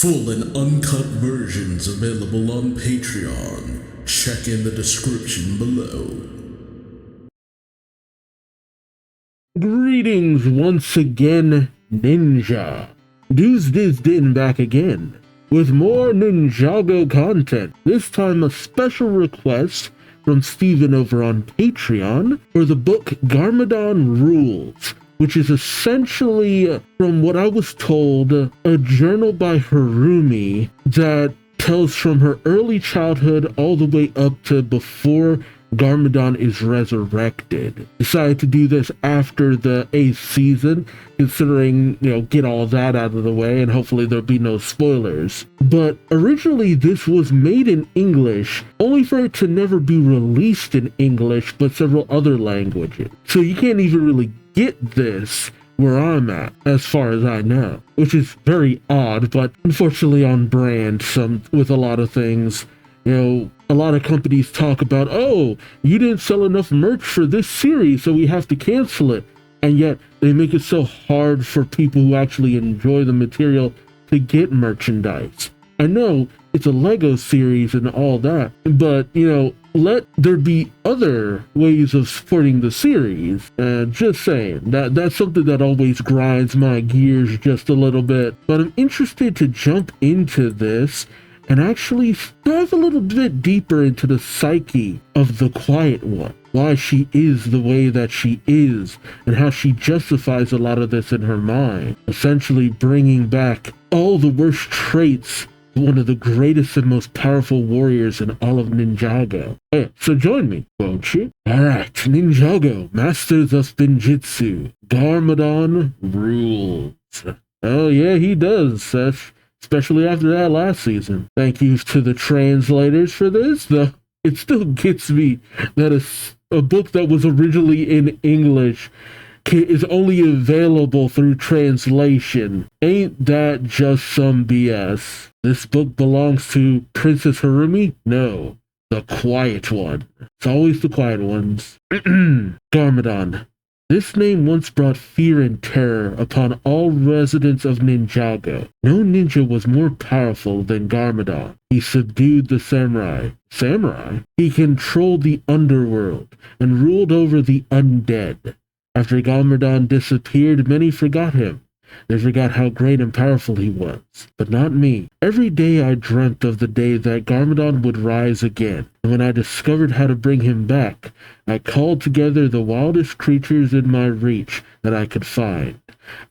Full and uncut versions available on Patreon. Check in the description below. Greetings once again, Ninja. Duuz-Diz-Din back again, with more Ninjago content. This time a special request from Steven over on Patreon for the book Garmadon Rulez, which is essentially, from what I was told, a journal by Harumi that tells from her early childhood all the way up to before Garmadon is resurrected. Decided to do this after the 8th season, considering, get all that out of the way and hopefully there'll be no spoilers. But originally this was made in English, only for it to never be released in English, but several other languages. So you can't even really get this where I'm at, as far as I know, which is very odd, but unfortunately on brand with a lot of things. A lot of companies talk about, oh, you didn't sell enough merch for this series, so we have to cancel it. And yet they make it so hard for people who actually enjoy the material to get merchandise. I know it's a Lego series and all that, but, let there be other ways of supporting the series. And just saying, that's something that always grinds my gears just a little bit. But I'm interested to jump into this and actually dive a little bit deeper into the psyche of the Quiet One, why she is the way that she is, and how she justifies a lot of this in her mind, essentially bringing back all the worst traits of one of the greatest and most powerful warriors in all of Ninjago. Hey, so join me, won't you? Alright, Ninjago, Masters of Spinjitzu, Garmadon Rulez. Oh yeah, he does, Seth. Especially after that last season. Thank you to the translators for this, though it still gets me that a book that was originally in English is only available through translation. Ain't that just some BS? This book belongs to Princess Harumi? No, the Quiet One. It's always the quiet ones. Garmadon. This name once brought fear and terror upon all residents of Ninjago. No ninja was more powerful than Garmadon. He subdued the samurai. Samurai? He controlled the underworld and ruled over the undead. After Garmadon disappeared, many forgot him. They forgot how great and powerful he was. But not me. Every day I dreamt of the day that Garmadon would rise again. And when I discovered how to bring him back, I called together the wildest creatures in my reach that I could find.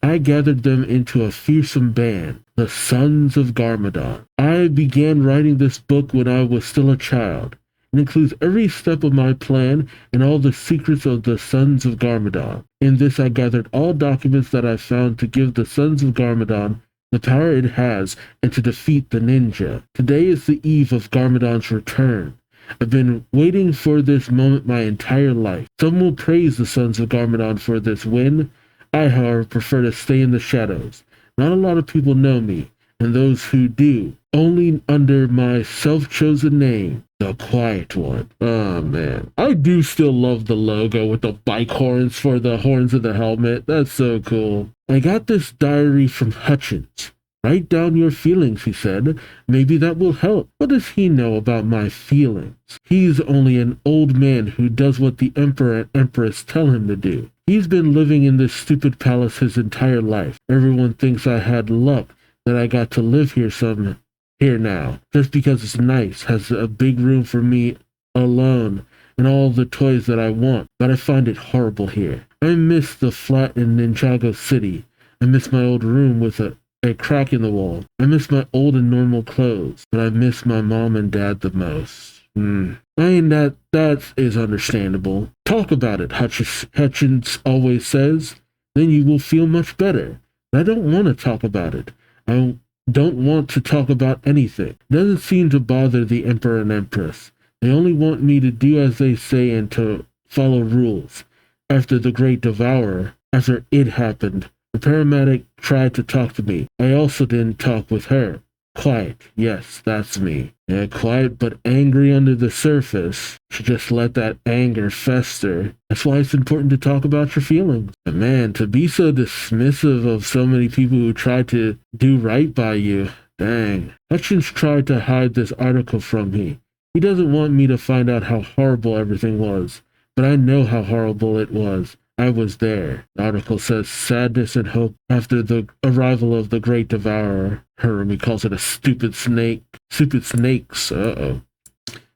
I gathered them into a fearsome band, the Sons of Garmadon. I began writing this book when I was still a child. It includes every step of my plan and all the secrets of the Sons of Garmadon. In this I gathered all documents that I found to give the Sons of Garmadon the power it has and to defeat the ninja. Today is the eve of Garmadon's return. I've been waiting for this moment my entire life. Some will praise the Sons of Garmadon for this win. I, however, prefer to stay in the shadows. Not a lot of people know me, and those who do, only under my self-chosen name, the Quiet One. Oh man, I do still love the logo with the bike horns for the horns of the helmet. That's so cool. I got this diary from Hutchins. Write down your feelings, he said. Maybe that will help. What does he know about my feelings? He's only an old man who does what the Emperor and Empress tell him to do. He's been living in this stupid palace his entire life. Everyone thinks I had luck that I got to live here now, just because it's nice, has a big room for me alone, and all the toys that I want, but I find it horrible here. I miss the flat in Ninjago City. I miss my old room with a crack in the wall. I miss my old and normal clothes, but I miss my mom and dad the most. I mean, that is understandable. Talk about it, Hutchins always says. Then you will feel much better. But I don't want to talk about it. I don't want to talk about anything. It doesn't seem to bother the Emperor and Empress. They only want me to do as they say and to follow rules. After the Great Devourer, after it happened, the paramedic tried to talk to me. I also didn't talk with her. Quiet, yes, that's me. Yeah, quiet but angry under the surface. You should just let that anger fester. That's why it's important to talk about your feelings. And man, to be so dismissive of so many people who try to do right by you, Dang. Hutchins tried to hide this article from me. He doesn't want me to find out how horrible everything was. But I know how horrible it was. I was there. The article says sadness and hope after the arrival of the Great Devourer. Harumi calls it a stupid snake. Stupid snakes. Uh-oh.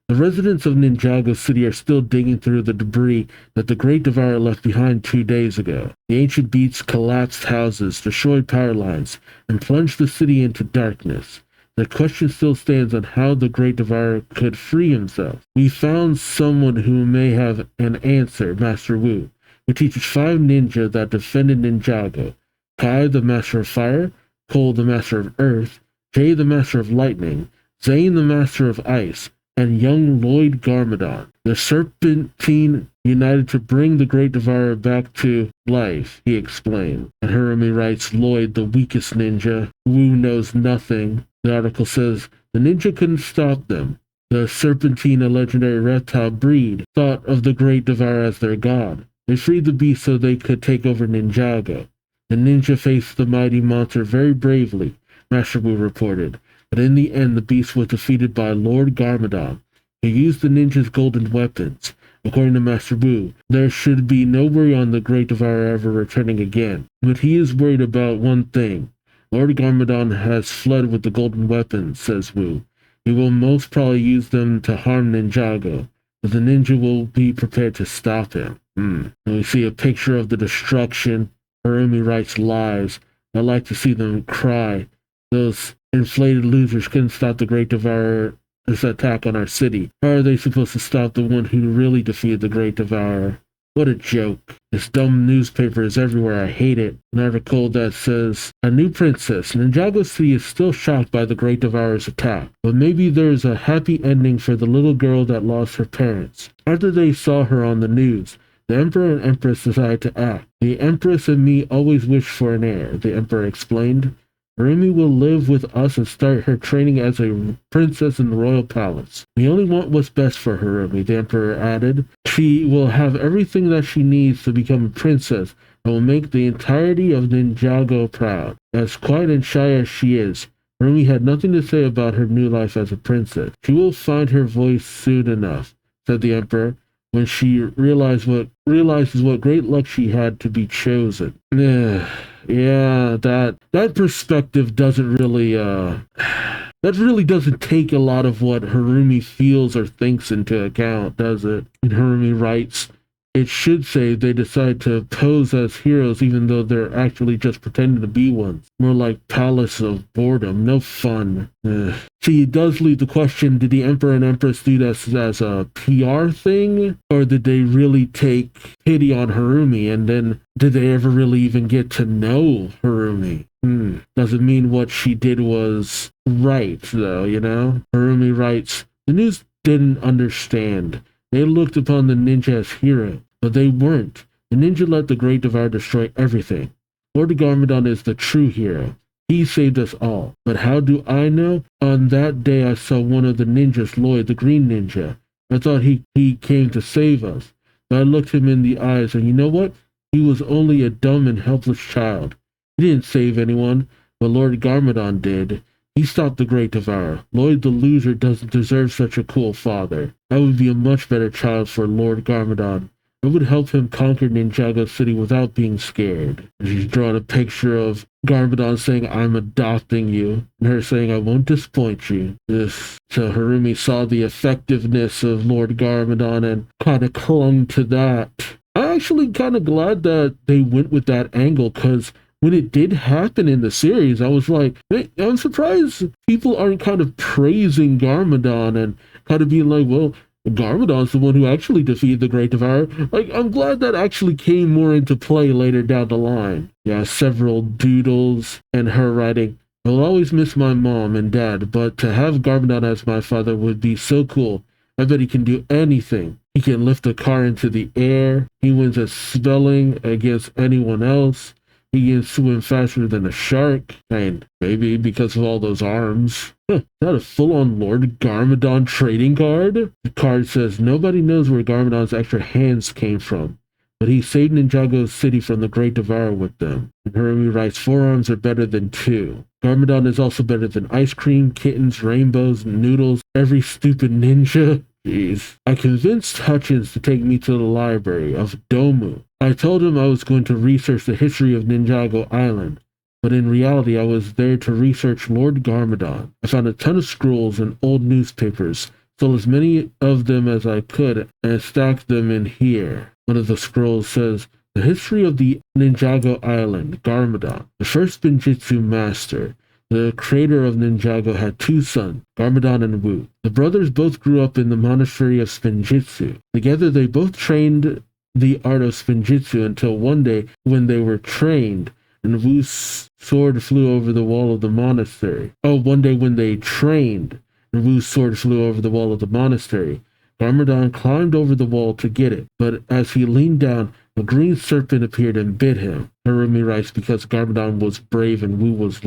The residents of Ninjago City are still digging through the debris that the Great Devourer left behind 2 days ago. The ancient beasts collapsed houses, destroyed power lines, and plunged the city into darkness. The question still stands on how the Great Devourer could free himself. We found someone who may have an answer, Master Wu, who teaches 5 ninja that defended Ninjago. Kai, the Master of Fire, Cole, the Master of Earth, Jay, the Master of Lightning, Zane, the Master of Ice, and young Lloyd Garmadon. The Serpentine united to bring the Great Devourer back to life, he explained. And Harumi writes, Lloyd, the weakest ninja. Wu knows nothing. The article says, the ninja couldn't stop them. The Serpentine, a legendary reptile breed, thought of the Great Devourer as their god. They freed the beast so they could take over Ninjago. The ninja faced the mighty monster very bravely, Master Wu reported. But in the end, the beast was defeated by Lord Garmadon, who used the ninja's golden weapons. According to Master Wu, there should be no worry on the Great Devourer ever returning again. But he is worried about one thing. Lord Garmadon has fled with the golden weapons, says Wu. He will most probably use them to harm Ninjago, but the ninja will be prepared to stop him. And we see a picture of the destruction. Harumi writes lies. I like to see them cry. Those inflated losers couldn't stop the Great Devourer's attack on our city. How are they supposed to stop the one who really defeated the Great Devourer? What a joke. This dumb newspaper is everywhere. I hate it. An article that says, a new princess. Ninjago City is still shocked by the Great Devourer's attack, but maybe there's a happy ending for the little girl that lost her parents. After they saw her on the news, the Emperor and Empress decided to act. The Empress and me always wished for an heir, the Emperor explained. Harumi will live with us and start her training as a princess in the royal palace. We only want what's best for Harumi, the Emperor added. She will have everything that she needs to become a princess and will make the entirety of Ninjago proud. As quiet and shy as she is, Harumi had nothing to say about her new life as a princess. She will find her voice soon enough, said the Emperor, when she realizes what great luck she had to be chosen. Yeah, that perspective doesn't really that really doesn't take a lot of what Harumi feels or thinks into account, does it? And Harumi writes, it should say they decide to pose as heroes even though they're actually just pretending to be ones. More like Palace of Boredom. No fun. See, it does leave the question, did the Emperor and Empress do this as a PR thing? Or did they really take pity on Harumi? And then did they ever really even get to know Harumi? Doesn't mean what she did was right, though, you know? Harumi writes, the news didn't understand. They looked upon the ninja as hero, but they weren't. The ninja let the Great Devourer destroy everything. Lord Garmadon is the true hero. He saved us all. But how do I know? On that day I saw one of the ninjas, Lloyd, the green ninja. I thought he came to save us. But I looked him in the eyes, and you know what? He was only a dumb and helpless child. He didn't save anyone, but Lord Garmadon did. He stopped the Great Devourer. Lloyd the loser doesn't deserve such a cool father. I would be a much better child for Lord Garmadon. I would help him conquer Ninjago City without being scared. She's drawn a picture of Garmadon saying, I'm adopting you, and her saying, I won't disappoint you. So Harumi saw the effectiveness of Lord Garmadon and kind of clung to that. I'm actually kind of glad that they went with that angle, because when it did happen in the series, I was like, hey, I'm surprised people aren't kind of praising Garmadon and kind of being like, well, Garmadon's the one who actually defeated the Great Devourer. Like, I'm glad that actually came more into play later down the line. Yeah, several doodles and her writing, I'll always miss my mom and dad, but to have Garmadon as my father would be so cool. I bet he can do anything. He can lift a car into the air. He wins at spelling against anyone else. He can swim faster than a shark, and maybe because of all those arms. Is that a full-on Lord Garmadon trading card? The card says, nobody knows where Garmadon's extra hands came from, but he saved Ninjago City from the Great Devourer with them. And Harumi writes, 4 arms are better than 2. Garmadon is also better than ice cream, kittens, rainbows, noodles, every stupid ninja. Jeez. I convinced Hutchins to take me to the library of Domu. I told him I was going to research the history of Ninjago Island, but in reality I was there to research Lord Garmadon. I found a ton of scrolls and old newspapers, stole as many of them as I could, and stacked them in here. One of the scrolls says, "The history of the Ninjago Island, Garmadon, the first Spinjitzu master. The creator of Ninjago had two sons, Garmadon and Wu. The brothers both grew up in the monastery of Spinjitzu. Together they both trained the art of Spinjitzu until one day when they were trained and Wu's sword flew over the wall of the monastery. One day when they trained and Wu's sword flew over the wall of the monastery. Garmadon climbed over the wall to get it, but as he leaned down, a green serpent appeared and bit him." Harumi writes, because Garmadon was brave and Wu was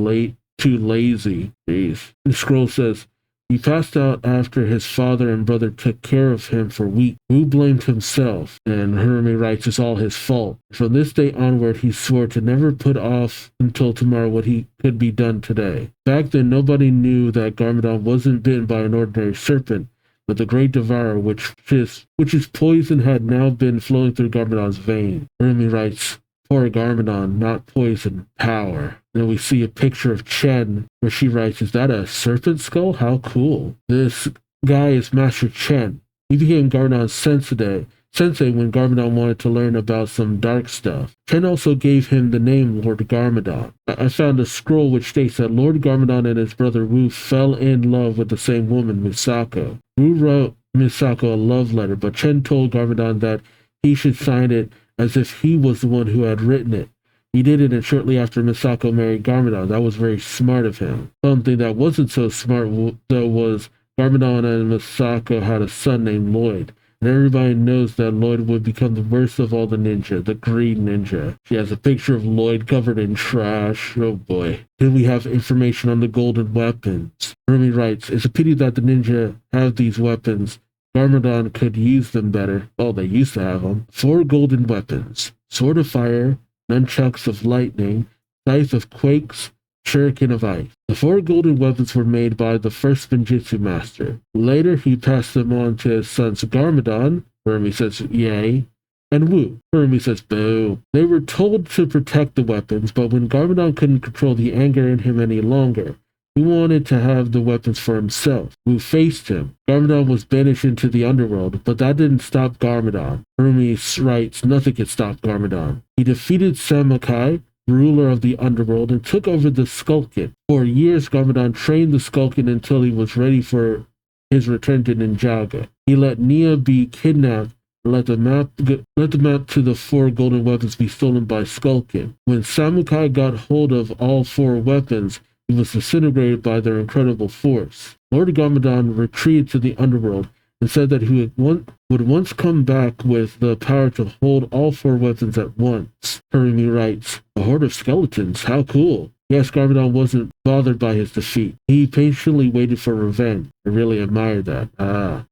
too lazy. Jeez. The scroll says, "He passed out after his father and brother took care of him for weeks. Wu blamed himself, and Harumi writes it's all his fault. From this day onward, he swore to never put off until tomorrow what he could be done today. Back then, nobody knew that Garmadon wasn't bitten by an ordinary serpent, but the great devourer, which his poison had now been flowing through Garmadon's veins." Harumi writes, "Poor Garmadon, not poison, power." Then we see a picture of Chen, where she writes, "Is that a serpent skull? How cool." This guy is Master Chen. He became Garmadon's sensei when Garmadon wanted to learn about some dark stuff. Chen also gave him the name Lord Garmadon. I found a scroll which states that Lord Garmadon and his brother Wu fell in love with the same woman, Misako. Wu wrote Misako a love letter, but Chen told Garmadon that he should sign it as if he was the one who had written it. He did it, and shortly after Misako married Garmadon. That was very smart of him. Something that wasn't so smart, though, was Garmadon and Misako had a son named Lloyd. And everybody knows that Lloyd would become the worst of all the ninja, the green ninja. She has a picture of Lloyd covered in trash. Oh boy. Then we have information on the golden weapons. Harumi writes, "It's a pity that the ninja have these weapons. Garmadon could use them better." Well, they used to have them. 4 golden weapons. Sword of Fire, Nunchucks of Lightning, Scythe of Quakes, Shuriken of Ice. The 4 golden weapons were made by the first Spinjitzu master. Later, he passed them on to his sons Garmadon, Harumi says yay, and Wu. Harumi says boo. They were told to protect the weapons, but when Garmadon couldn't control the anger in him any longer, he wanted to have the weapons for himself. Wu faced him. Garmadon was banished into the underworld, but that didn't stop Garmadon. Harumi writes, "Nothing could stop Garmadon. He defeated Samukai, ruler of the underworld, and took over the Skulkin. For years, Garmadon trained the Skulkin until he was ready for his return to Ninjago. He let Nia be kidnapped and let the map to the 4 golden weapons be stolen by Skulkin. When Samukai got hold of all 4 weapons, he was disintegrated by their incredible force. Lord Garmadon retreated to the underworld and said that he would once come back with the power to hold all 4 weapons at once." Harumi writes, "A horde of skeletons, how cool." Yes, Garmadon wasn't bothered by his defeat. He patiently waited for revenge. I really admired that.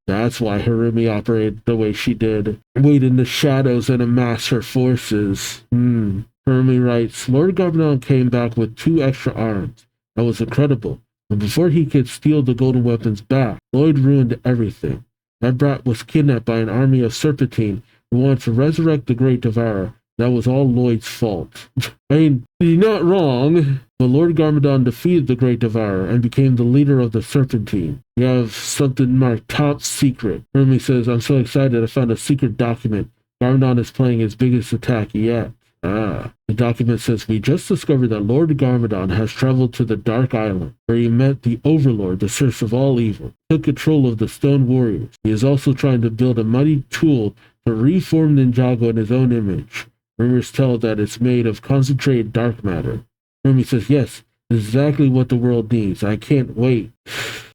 That's why Harumi operated the way she did. Wait in the shadows and amass her forces. Harumi writes, "Lord Garmadon came back with 2 extra arms. That was incredible. And before he could steal the golden weapons back, Lloyd ruined everything. That brat was kidnapped by an army of Serpentine who wanted to resurrect the Great Devourer. That was all Lloyd's fault." I mean, you're not wrong. But Lord Garmadon defeated the Great Devourer and became the leader of the Serpentine. We have something marked top secret. Harumi says, "I'm so excited I found a secret document. Garmadon is planning his biggest attack yet." The document says, "We just discovered that Lord Garmadon has traveled to the Dark Island, where he met the Overlord, the source of all evil, took control of the Stone Warriors. He is also trying to build a mighty tool to reform Ninjago in his own image. Rumors tell that it's made of concentrated dark matter." Harumi says, "Yes, this is exactly what the world needs. I can't wait."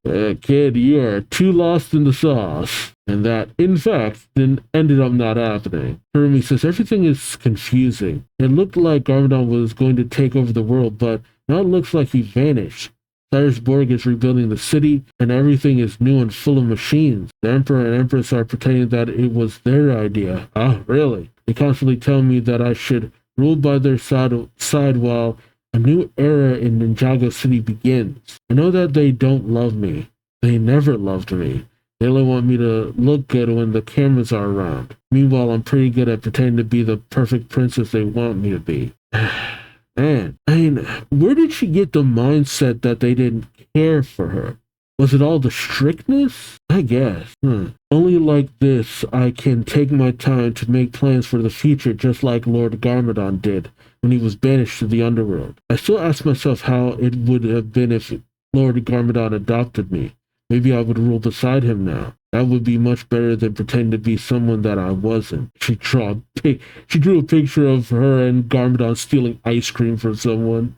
Kid, you are too lost in the sauce. And that, in fact, ended up not happening. Harumi says, "Everything is confusing. It looked like Garmadon was going to take over the world, but now it looks like he vanished. Cyrus Borg is rebuilding the city, and everything is new and full of machines. The Emperor and Empress are pretending that it was their idea." Really? They constantly tell me that I should rule by their side while A new era in Ninjago City begins. I know that they don't love me. They never loved me. They only want me to look good when the cameras are around. Meanwhile, I'm pretty good at pretending to be the perfect princess they want me to be. Man, I mean, where did she get the mindset that they didn't care for her? Was it all the strictness? I guess. Only like this I can take my time to make plans for the future, just like Lord Garmadon did when he was banished to the underworld. I still ask myself how it would have been if Lord Garmadon adopted me. Maybe I would rule beside him now. That would be much better than pretending to be someone that I wasn't. She drew a picture of her and Garmadon stealing ice cream from someone.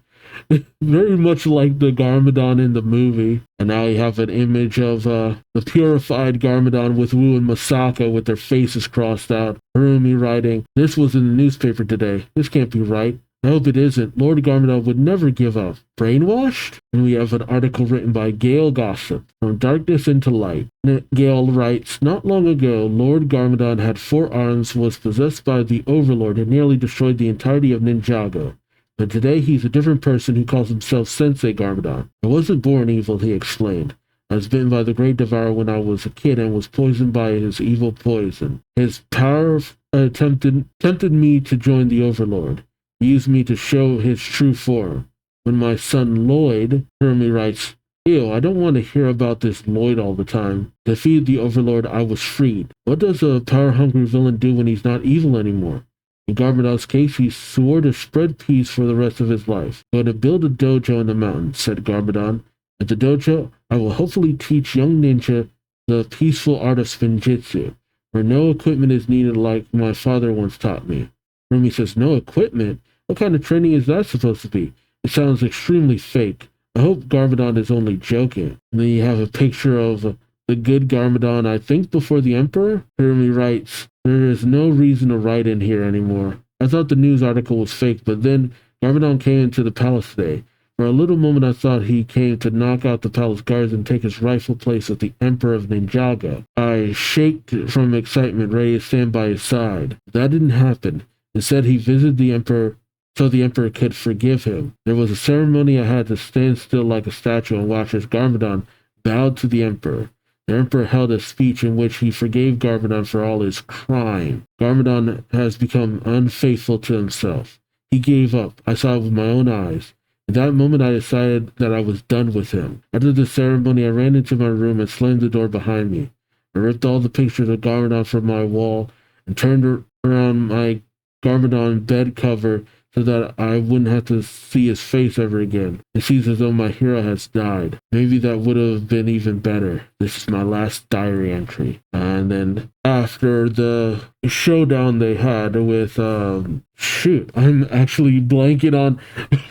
Very much like the Garmadon in the movie. And now you have an image of the purified Garmadon with Wu and Masako with their faces crossed out. Harumi writing, "This was in the newspaper today. This can't be right. I hope it isn't. Lord Garmadon would never give up. Brainwashed?" And we have an article written by Gale Gossip, From Darkness into Light. Gale writes, "Not long ago, Lord Garmadon had 4 arms, was possessed by the Overlord, and nearly destroyed the entirety of Ninjago. But today he's a different person who calls himself Sensei Garmadon. I wasn't born evil," he explained. "I was bitten by the Great Devourer when I was a kid and was poisoned by his evil poison. His power tempted me to join the Overlord. He used me to show his true form. When my son Lloyd," Hermie writes, "Ew, I don't want to hear about this Lloyd all the time. Defeated the Overlord, I was freed. What does a power-hungry villain do when he's not evil anymore? In Garmadon's case, he swore to spread peace for the rest of his life. Going to build a dojo in the mountains," said Garmadon. "At the dojo, I will hopefully teach young ninja the peaceful art of Spinjitzu, where no equipment is needed like my father once taught me." Rumi says, "No equipment? What kind of training is that supposed to be? It sounds extremely fake. I hope Garmadon is only joking." And then you have a picture of the good Garmadon, I think before the Emperor. Rumi writes, "There is no reason to write in here anymore. I thought the news article was fake, but then Garmadon came into the palace today. For a little moment I thought he came to knock out the palace guards and take his rightful place as the Emperor of Ninjago. I shaked from excitement, ready to stand by his side. But that didn't happen. Instead, he visited the Emperor so the Emperor could forgive him. There was a ceremony. I had to stand still like a statue and watch as Garmadon bowed to the Emperor. The Emperor held a speech in which he forgave Garmadon for all his crime. Garmadon has become unfaithful to himself. He gave up. I saw it with my own eyes. At that moment, I decided that I was done with him. After the ceremony, I ran into my room and slammed the door behind me. I ripped all the pictures of Garmadon from my wall and turned around my Garmadon bed cover so that I wouldn't have to see his face ever again. It seems as though my hero has died. Maybe that would have been even better. This is my last diary entry." And then after the showdown they had with, I'm actually blanking on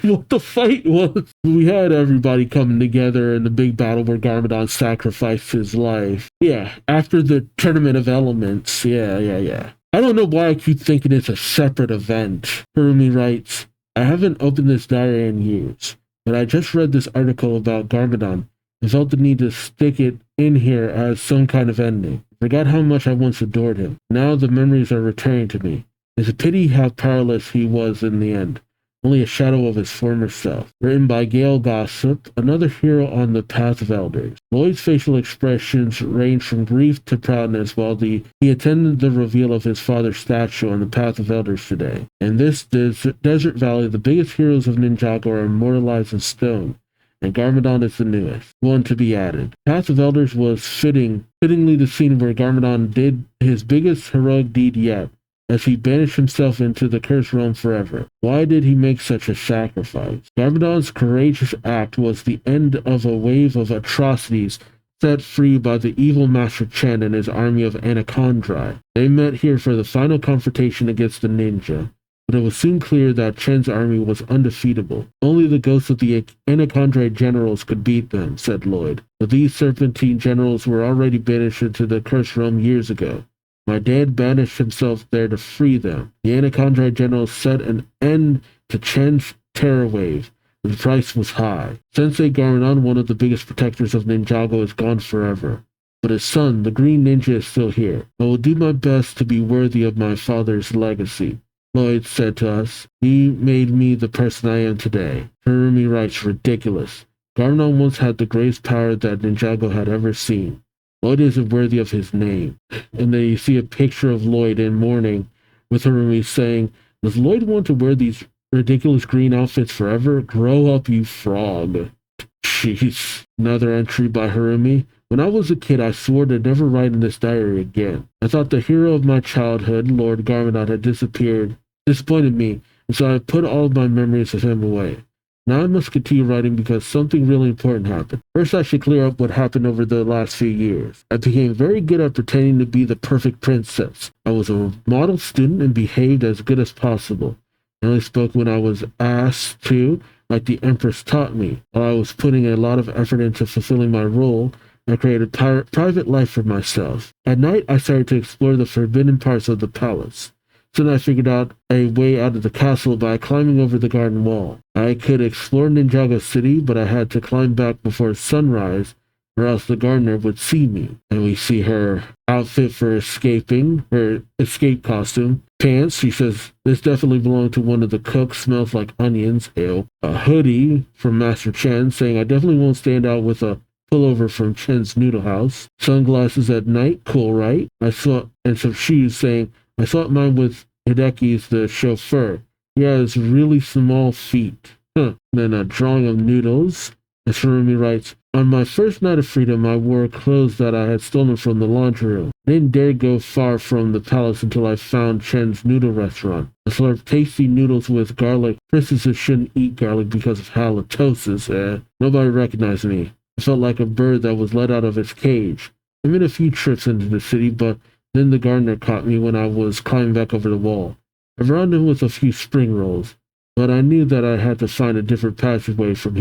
what the fight was. We had everybody coming together in the big battle where Garmadon sacrificed his life. Yeah, after the Tournament of Elements. Yeah. I don't know why I keep thinking it's a separate event. Harumi writes, "I haven't opened this diary in years, but I just read this article about Garmadon and felt the need to stick it in here as some kind of ending. I forgot how much I once adored him. Now the memories are returning to me. It's a pity how powerless he was in the end. Only a shadow of his former self." Written by Gale Gossip, another hero on the path of elders. Lloyd's facial expressions range from grief to proudness while he attended the reveal of his father's statue on the path of elders today. In this desert valley, the biggest heroes of Ninjago are immortalized in stone, and Garmadon is the newest one to be added. Path of Elders was fittingly the scene where Garmadon did his biggest heroic deed yet, as he banished himself into the cursed realm forever. Why did he make such a sacrifice? Garmadon's courageous act was the end of a wave of atrocities set free by the evil Master Chen and his army of Anacondri. They met here for the final confrontation against the ninja, but it was soon clear that Chen's army was undefeatable. Only the ghosts of the Anacondri generals could beat them, said Lloyd. But these serpentine generals were already banished into the cursed realm years ago. My dad banished himself there to free them. The Anacondri generals set an end to Chen's terror wave. The price was high. Sensei Garmadon, one of the biggest protectors of Ninjago, is gone forever. But his son, the Green Ninja, is still here. I will do my best to be worthy of my father's legacy. Lloyd said to us. He made me the person I am today. Harumi writes, ridiculous. Garmadon once had the greatest power that Ninjago had ever seen. Lloyd isn't worthy of his name. And then you see a picture of Lloyd in mourning with Harumi saying, does Lloyd want to wear these ridiculous green outfits forever? Grow up, you frog. Jeez. Another entry by Harumi. When I was a kid, I swore to never write in this diary again. I thought the hero of my childhood, Lord Garmadon, had disappointed me, and so I put all of my memories of him away. Now I must continue writing because something really important happened. First, I should clear up what happened over the last few years. I became very good at pretending to be the perfect princess. I was a model student and behaved as good as possible. I only spoke when I was asked to, like the Empress taught me. While I was putting a lot of effort into fulfilling my role, I created a private life for myself. At night, I started to explore the forbidden parts of the palace. Soon I figured out a way out of the castle by climbing over the garden wall. I could explore Ninjago City, but I had to climb back before sunrise, or else the gardener would see me. And we see her outfit for escaping, her escape costume. Pants, she says, this definitely belonged to one of the cooks, smells like onions, ew. A hoodie from Master Chen, saying I definitely won't stand out with a pullover from Chen's Noodle House. Sunglasses at night, cool, right? And some shoes, saying, I swapped mine with Hideki's, the chauffeur. He has really small feet. Then a drawing of noodles. As Harumi writes, on my first night of freedom, I wore clothes that I had stolen from the laundry room. I didn't dare go far from the palace until I found Chen's noodle restaurant. I slurped tasty noodles with garlic. Princesses shouldn't eat garlic because of halitosis. Nobody recognized me. I felt like a bird that was let out of its cage. I made a few trips into the city, but then the gardener caught me when I was climbing back over the wall. I rounded him with a few spring rolls, but I knew that I had to find a different passageway from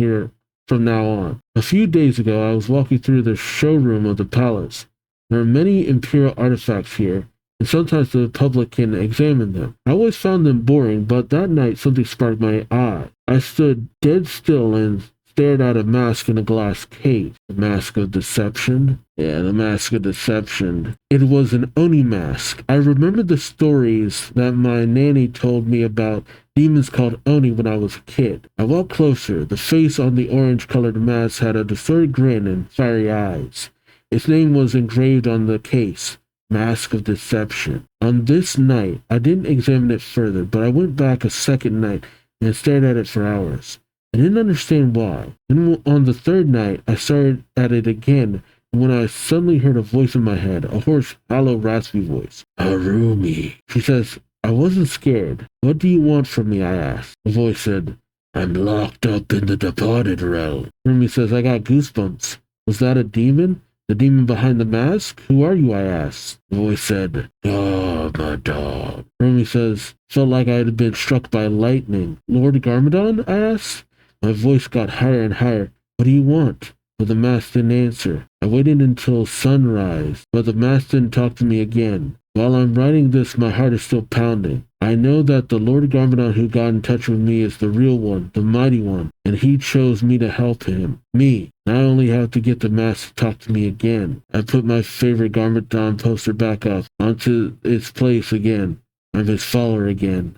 now on. A few days ago, I was walking through the showroom of the palace. There are many imperial artifacts here, and sometimes the public can examine them. I always found them boring, but that night something sparked my eye. I stood dead still and stared at a mask in a glass case. The mask of deception? Yeah, the mask of deception. It was an Oni mask. I remembered the stories that my nanny told me about demons called Oni when I was a kid. I walked closer. The face on the orange-colored mask had a distorted grin and fiery eyes. Its name was engraved on the case. Mask of Deception. On this night, I didn't examine it further, but I went back a second night and stared at it for hours. I didn't understand why. Then on the third night, I stared at it again, and when I suddenly heard a voice in my head, a hoarse, hollow, raspy voice. Harumi. She says, I wasn't scared. What do you want from me? I asked. The voice said, I'm locked up in the departed realm. Harumi says, I got goosebumps. Was that a demon? The demon behind the mask? Who are you? I asked. The voice said, Garmadon. Harumi says, felt like I had been struck by lightning. Lord Garmadon? I asked. My voice got higher and higher. What do you want? But the mask didn't answer. I waited until sunrise, but the mask didn't talk to me again. While I'm writing this, my heart is still pounding. I know that the Lord Garmadon who got in touch with me is the real one, the mighty one, and he chose me to help him. Me. I only have to get the mask to talk to me again. I put my favorite Garmadon poster back up onto its place again. I'm his follower again.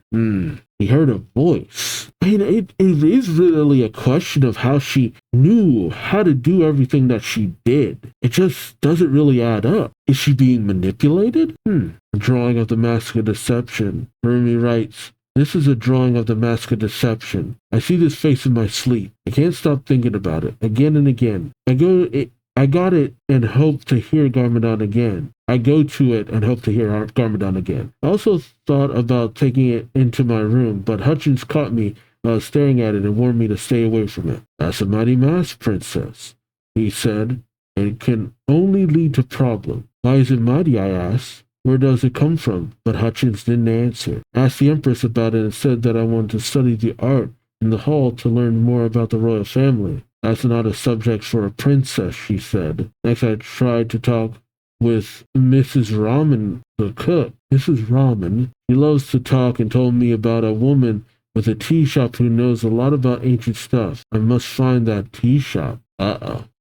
He heard a voice. I mean, it is really a question of how she knew how to do everything that she did. It just doesn't really add up. Is she being manipulated? A drawing of the Mask of Deception. Harumi writes, this is a drawing of the Mask of Deception. I see this face in my sleep. I can't stop thinking about it, again and again. I got it and hope to hear Garmadon again. I go to it and hope to hear Garmadon again. I also thought about taking it into my room, but Hutchins caught me while I was staring at it and warned me to stay away from it. That's a mighty mask, princess, he said. It can only lead to problems. Why is it mighty? I asked. Where does it come from? But Hutchins didn't answer. I asked the Empress about it and said that I wanted to study the art in the hall to learn more about the royal family. That's not a subject for a princess, she said. Next, I tried to talk with Mrs. Ramen, the cook. Mrs. Ramen, she loves to talk and told me about a woman with a tea shop who knows a lot about ancient stuff. I must find that tea shop.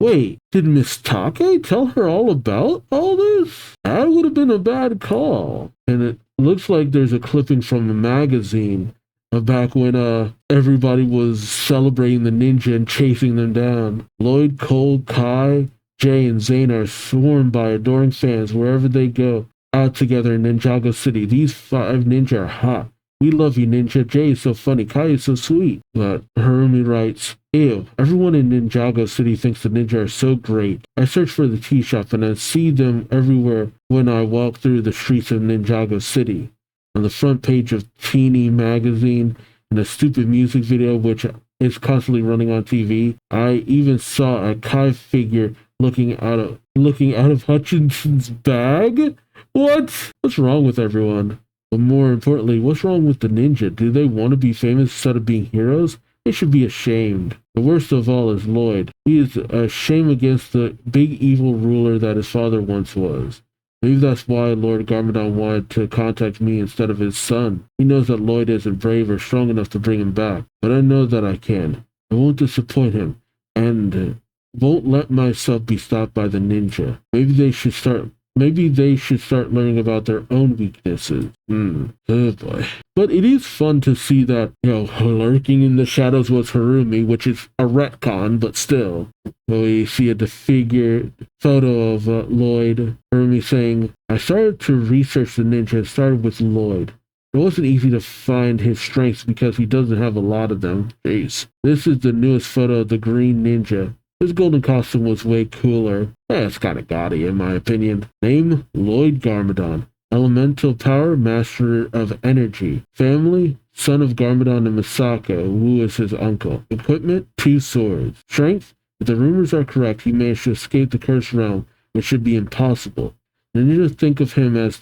Wait, did Miss Take tell her all about all this? That would have been a bad call. And looks like there's a clipping from a magazine back when everybody was celebrating the ninja and chasing them down. Lloyd, Cole, Kai, Jay, and Zane are swarmed by adoring fans wherever they go out together in Ninjago City. These 5 ninja are hot. We love you, Ninja. Jay is so funny. Kai is so sweet. But Harumi writes, ew, everyone in Ninjago City thinks the ninja are so great. I search for the tea shop and I see them everywhere when I walk through the streets of Ninjago City. On the front page of Teeny magazine and a stupid music video which is constantly running on TV. I even saw a Kai figure looking out of Hutchinson's bag. What's wrong with everyone? But more importantly, what's wrong with the ninja? Do they want to be famous instead of being heroes? They should be ashamed. The worst of all is Lloyd. He is a shame against the big evil ruler that his father once was. Maybe that's why Lord Garmadon wanted to contact me instead of his son. He knows that Lloyd isn't brave or strong enough to bring him back. But I know that I can. I won't disappoint him. And won't let myself be stopped by the ninja. Maybe they should start learning about their own weaknesses. Oh boy. But it is fun to see that, lurking in the shadows was Harumi, which is a retcon, but still. We see a disfigured photo of Lloyd. Harumi saying, I started to research the ninja and started with Lloyd. It wasn't easy to find his strengths because he doesn't have a lot of them. Jeez. This is the newest photo of the Green Ninja. His golden costume was way cooler. It's kind of gaudy in my opinion. Name, Lloyd Garmadon. Elemental power, master of energy. Family, son of Garmadon and Misako, who is his uncle. Equipment, 2 swords. Strength, if the rumors are correct, he managed to escape the cursed realm, which should be impossible. I need to think of him as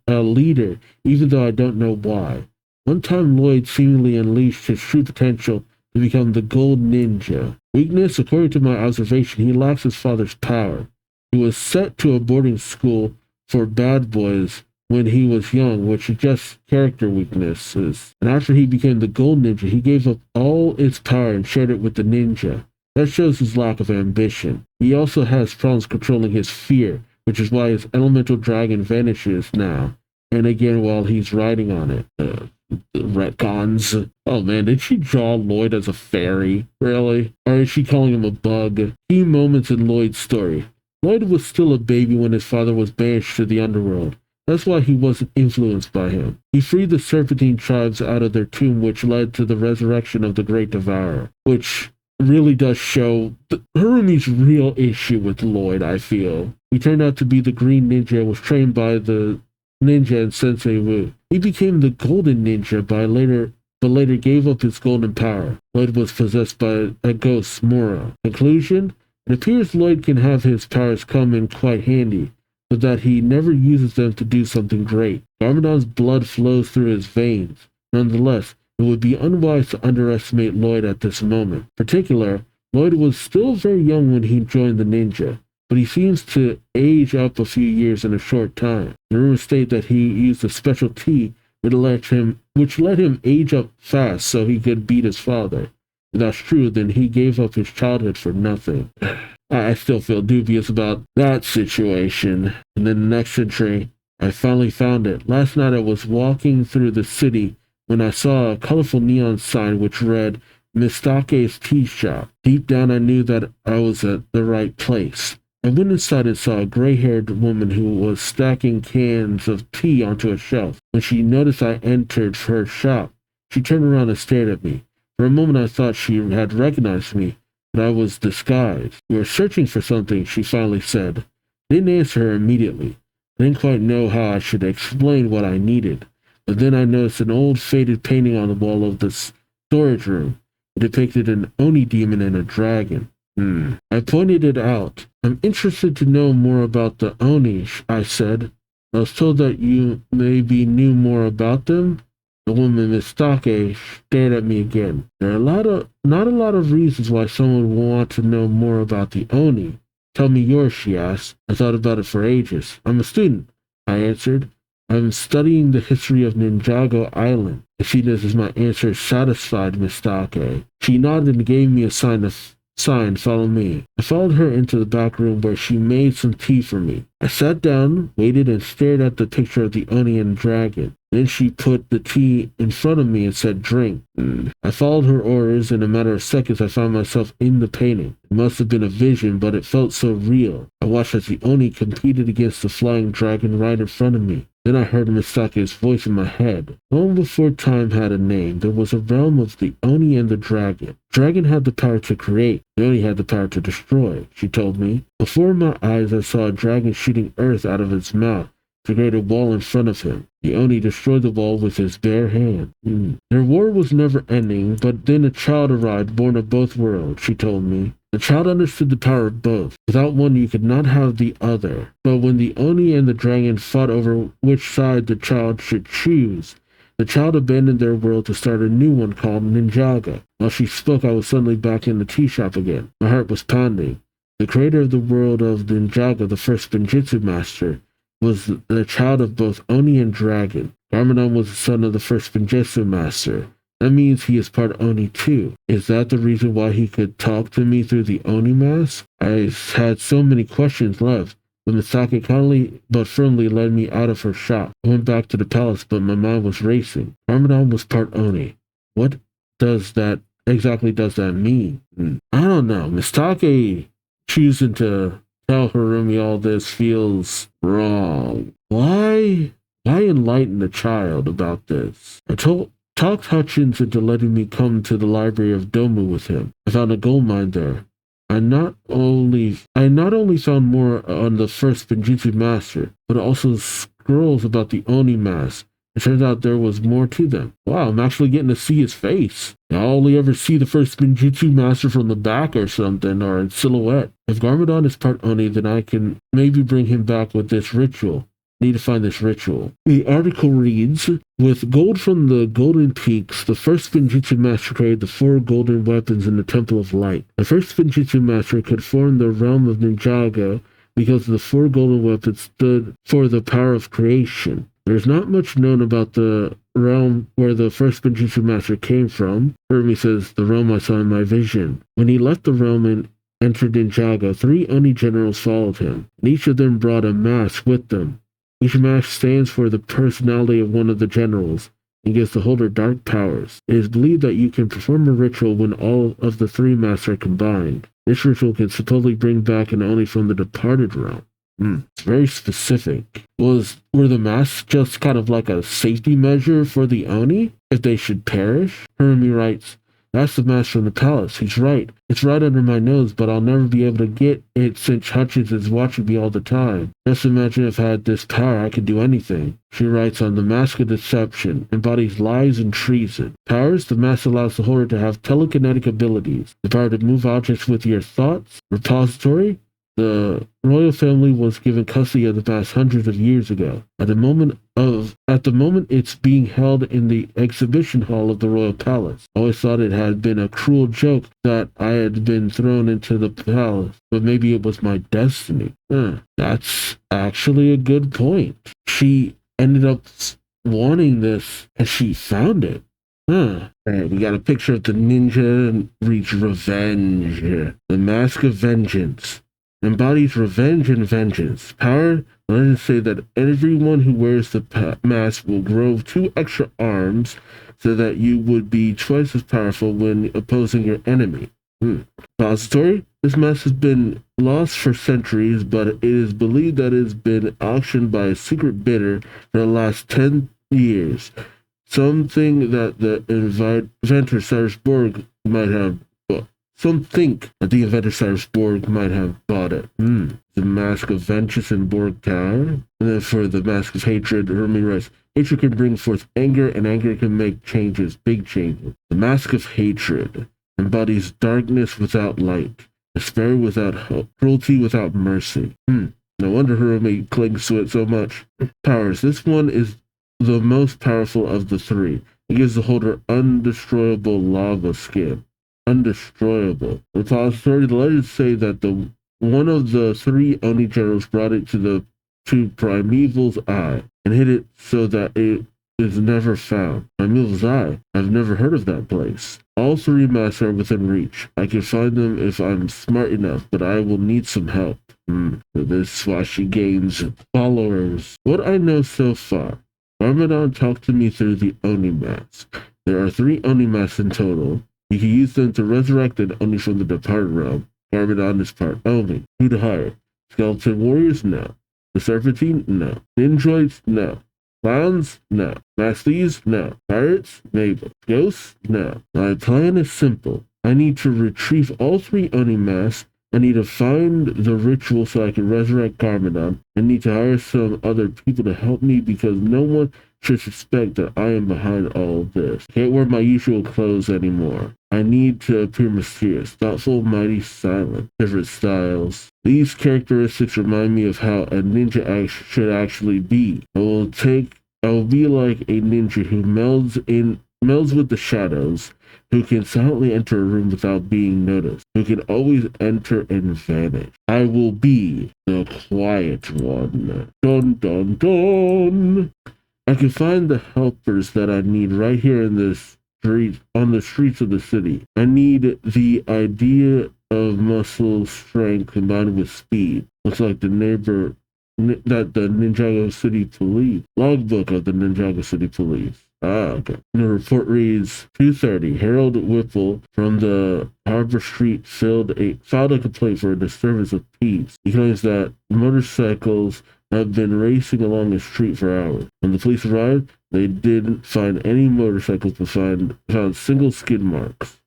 a leader, even though I don't know why. One time Lloyd seemingly unleashed his true potential to become the Gold Ninja. Weakness, according to my observation, he lacks his father's power. He was sent to a boarding school for bad boys when he was young, which suggests character weaknesses. And after he became the Gold Ninja, he gave up all its power and shared it with the ninja. That shows his lack of ambition. He also has problems controlling his fear, which is why his elemental dragon vanishes now and again while he's riding on it. Retcons. Oh man, did she draw Lloyd as a fairy? Really? Or is she calling him a bug? Key moments in Lloyd's story. Lloyd was still a baby when his father was banished to the underworld. That's why he wasn't influenced by him. He freed the Serpentine tribes out of their tomb, which led to the resurrection of the Great Devourer, which really does show Harumi's real issue with Lloyd, I feel. He turned out to be the Green Ninja and was trained by the ninja and Sensei Wu. He became the Golden Ninja but later gave up his golden power. Lloyd was possessed by a ghost, Mora. Conclusion? It appears Lloyd can have his powers come in quite handy, but that he never uses them to do something great. Garmadon's blood flows through his veins. Nonetheless, it would be unwise to underestimate Lloyd at this moment. In particular, Lloyd was still very young when he joined the ninja, but he seems to age up a few years in a short time. The rumors state that he used a special tea which let him age up fast so he could beat his father. If that's true, then he gave up his childhood for nothing. I still feel dubious about that situation. And then the next entry, I finally found it. Last night I was walking through the city when I saw a colorful neon sign which read, Mistake's Tea Shop. Deep down I knew that I was at the right place. I went inside and saw a gray-haired woman who was stacking cans of tea onto a shelf. When she noticed I entered her shop, she turned around and stared at me. For a moment I thought she had recognized me, but I was disguised. You were searching for something, she finally said. I didn't answer her immediately. I didn't quite know how I should explain what I needed. But then I noticed an old faded painting on the wall of the storage room. It depicted an Oni demon and a dragon. I pointed it out. I'm interested to know more about the Oni, I said. I was told that you maybe knew more about them. The woman, Mistake, stared at me again. There are not a lot of reasons why someone would want to know more about the Oni. Tell me yours, she asked. I thought about it for ages. I'm a student, I answered. I'm studying the history of Ninjago Island. I see this as my answer satisfied Mistake. She nodded and gave me a sign to Signed, follow me. I followed her into the back room where she made some tea for me. I sat down, waited, and stared at the picture of the Oni and dragon. Then she put the tea in front of me and said, drink. I followed her orders. In a matter of seconds, I found myself in the painting. It must have been a vision, but it felt so real. I watched as the Oni competed against the flying dragon right in front of me. Then I heard Misake's voice in my head. Long before time had a name, there was a realm of the Oni and the dragon. Dragon had the power to create. The Oni had the power to destroy, she told me. Before my eyes, I saw a dragon shooting earth out of its mouth to create a wall in front of him. The Oni destroyed the wall with his bare hand. Their war was never ending, but then a child arrived, born of both worlds, she told me. The child understood the power of both. Without one, you could not have the other. But when the Oni and the dragon fought over which side the child should choose, the child abandoned their world to start a new one called Ninjago. While she spoke, I was suddenly back in the tea shop again. My heart was pounding. The creator of the world of Ninjago, the first Spinjitzu master, was the child of both Oni and dragon. Garmadon was the son of the first Spinjitzu master. That means he is part Oni too. Is that the reason why he could talk to me through the Oni mask? I had so many questions left, but Misake kindly but firmly led me out of her shop. I went back to the palace, but my mind was racing. Garmadon was part Oni. What does that mean? I don't know. Misake choosing to tell Harumi all this feels wrong. Why enlighten the child about this? I talked Hutchins into letting me come to the library of Domu with him. I found a gold mine there. I not only found more on the first Spinjitzu master, but also scrolls about the Oni mask. It turns out there was more to them. Wow, I'm actually getting to see his face. I only ever see the first Spinjitzu master from the back or something, or in silhouette. If Garmadon is part Oni, then I can maybe bring him back with this ritual. Need to find this ritual. The article reads, with gold from the golden peaks, the first Spinjitzu master created the 4 golden weapons in the Temple of Light. The first Spinjitzu master could form the realm of Ninjago because the 4 golden weapons stood for the power of creation. There's not much known about the realm where the first Spinjitzu master came from. Harumi says, the realm I saw in my vision. When he left the realm and entered Ninjago, 3 Oni generals followed him, and each of them brought a mask with them. Each mask stands for the personality of one of the generals and gives the holder dark powers. It is believed that you can perform a ritual when all of the 3 masks are combined. This ritual can supposedly bring back an Oni from the departed realm. It's very specific. Were the masks just kind of like a safety measure for the Oni if they should perish? Harumi writes, that's the mask from the palace. He's right. It's right under my nose, but I'll never be able to get it since Hutchins is watching me all the time. Just imagine if I had this power, I could do anything. She writes on the mask of deception, embodies lies and treason. Powers, the mask allows the holder to have telekinetic abilities, the power to move objects with your thoughts. Repository, the royal family was given custody of the mask hundreds of years ago. At the moment it's being held in the exhibition hall of the royal palace. I always thought it had been a cruel joke that I had been thrown into the palace, but maybe it was my destiny. That's actually a good point. She ended up wanting this, and she found it. Alright, we got a picture of the ninja and reads revenge. The Mask of Vengeance. Embodies revenge and vengeance. Power, legends say that everyone who wears the mask will grow 2 extra arms so that you would be twice as powerful when opposing your enemy. Repository, this mask has been lost for centuries, but it is believed that it has been auctioned by a secret bidder for the last 10 years. Something that the inventor Cyrus Borg might have bought. Some think that the inventor Cyrus Borg might have bought it. The Mask of Vengeance in Borg Tower. And then for the Mask of Hatred, Harumi writes, hatred can bring forth anger, and anger can make changes, big changes. The Mask of Hatred embodies darkness without light, despair without hope, cruelty without mercy. No wonder Harumi clings to it so much. Powers. This one is the most powerful of the 3. It gives the holder undestroyable lava skin. Undestroyable. Repository, the legends say that one of the 3 Oni generals brought it to Primeval's eye and hid it so that it is never found. My mule's eye. I've never heard of that place. All three masks are within reach. I can find them if I'm smart enough, but I will need some help. This is why she gains followers. What I know so far. Garmadon talked to me through the Oni mask. There are 3 Oni masks in total. You can use them to resurrect an Oni from the departed realm. Garmadon is part Oni. Who to hire? Skeleton warriors? No. The Serpentine? No. Ninjoids? No. Clowns? No. Masties? No. Pirates? Maybe. Ghosts? No. My plan is simple. I need to retrieve all 3 Oni masks. I need to find the ritual so I can resurrect Garmadon. I need to hire some other people to help me because no one should suspect that I am behind all of this. Can't wear my usual clothes anymore. I need to appear mysterious, thoughtful, mighty, silent. Different styles. These characteristics remind me of how a ninja should actually be. I will be like a ninja who melds with the shadows, who can silently enter a room without being noticed, who can always enter and vanish. I will be the quiet one. Dun dun dun! I can find the helpers that I need right here in this street, on the streets of the city. I need the idea of muscle strength combined with speed. Looks like the Ninjago City Police. Logbook of the Ninjago City Police. Okay. The report reads, 2:30. Harold Whipple from the Harbor Street filed a complaint for a disturbance of peace. He claims that motorcycles have been racing along the street for hours. When the police arrived, they didn't find any motorcycles, but found single skid marks.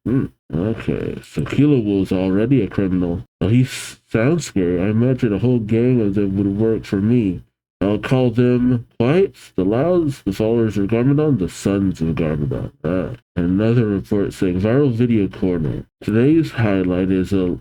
Okay, so Kilo was already a criminal. Well, he sounds scary. I imagine a whole gang of them would work for me. I'll call them Quiets, the Louds, the followers of Garmadon, the Sons of Garmadon. Another report saying viral video corner. Today's highlight is a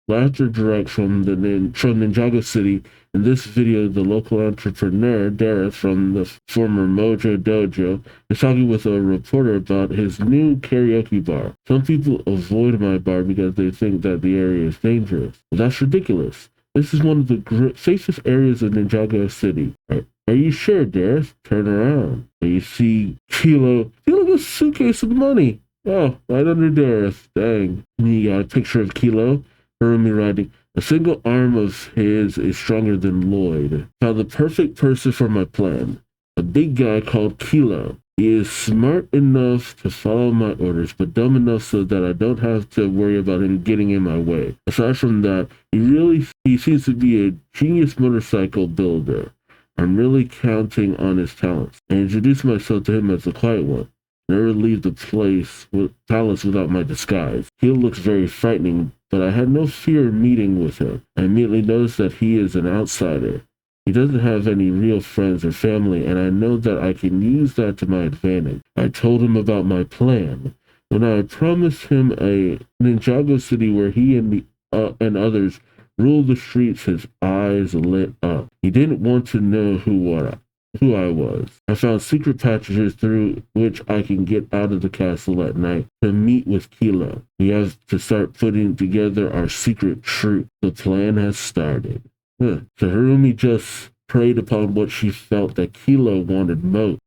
laughter direct from Ninjago City. In this video, the local entrepreneur, Dareth, from the former Mojo Dojo, is talking with a reporter about his new karaoke bar. Some people avoid my bar because they think that the area is dangerous. But that's ridiculous. This is one of the safest areas of Ninjago City. Are you sure, Dareth? Turn around. And you see Kilo. Kilo got a suitcase of money. Oh, right under Dareth. Dang. And you got a picture of Kilo. Harumi writing, a single arm of his is stronger than Lloyd. Found the perfect person for my plan. A big guy called Kilo. He is smart enough to follow my orders, but dumb enough so that I don't have to worry about him getting in my way. Aside from that, he seems to be a genius motorcycle builder. I'm really counting on his talents. I introduced myself to him as the quiet one. Never leave the palace without my disguise. He looks very frightening, but I had no fear meeting with him. I immediately noticed that he is an outsider. He doesn't have any real friends or family, and I know that I can use that to my advantage. I told him about my plan. When I promised him a Ninjago city where he and others rule the streets, his eyes lit up. He didn't want to know who I was. I found secret passages through which I can get out of the castle at night to meet with Kilo. We have to start putting together our secret troop. The plan has started. So Harumi just preyed upon what she felt that Kilo wanted most.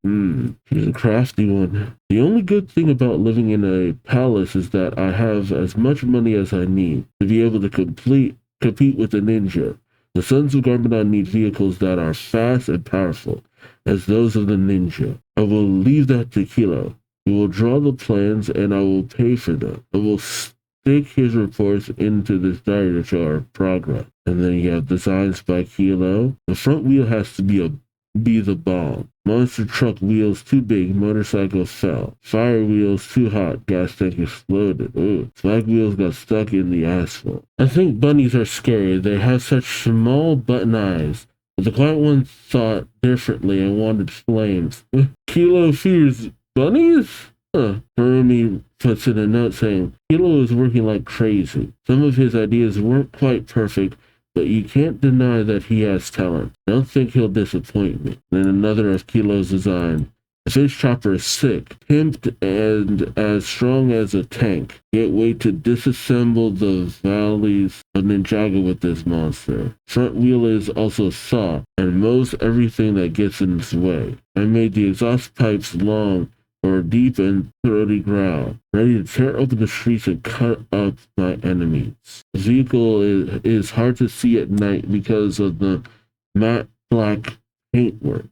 She's a crafty one. The only good thing about living in a palace is that I have as much money as I need to be able to compete with the ninja. The Sons of Garmadon need vehicles that are fast and powerful as those of the ninja. I will leave that to Kilo. He will draw the plans and I will pay for them. I will stick his reports into this diary to show our progress. And then you have designs by Kilo. The front wheel has to be the bomb. Monster truck wheels too big, motorcycle fell. Fire wheels too hot, gas tank exploded. Flag wheels got stuck in the asphalt. I think bunnies are scary. They have such small button eyes. But the quiet one thought differently and wanted flames. Kilo fears bunnies? Harumi puts in a note saying, Kilo is working like crazy. Some of his ideas weren't quite perfect, but you can't deny that he has talent. I don't think he'll disappoint me. Then another of Kilo's design. The fish chopper is sick, pimped, and as strong as a tank. Can't wait to disassemble the valleys of Ninjago with this monster. Front wheel is also a saw and mows everything that gets in its way. I made the exhaust pipes long for a deep and throaty growl, ready to tear open the streets and cut up my enemies. The vehicle is hard to see at night because of the matte black paintwork.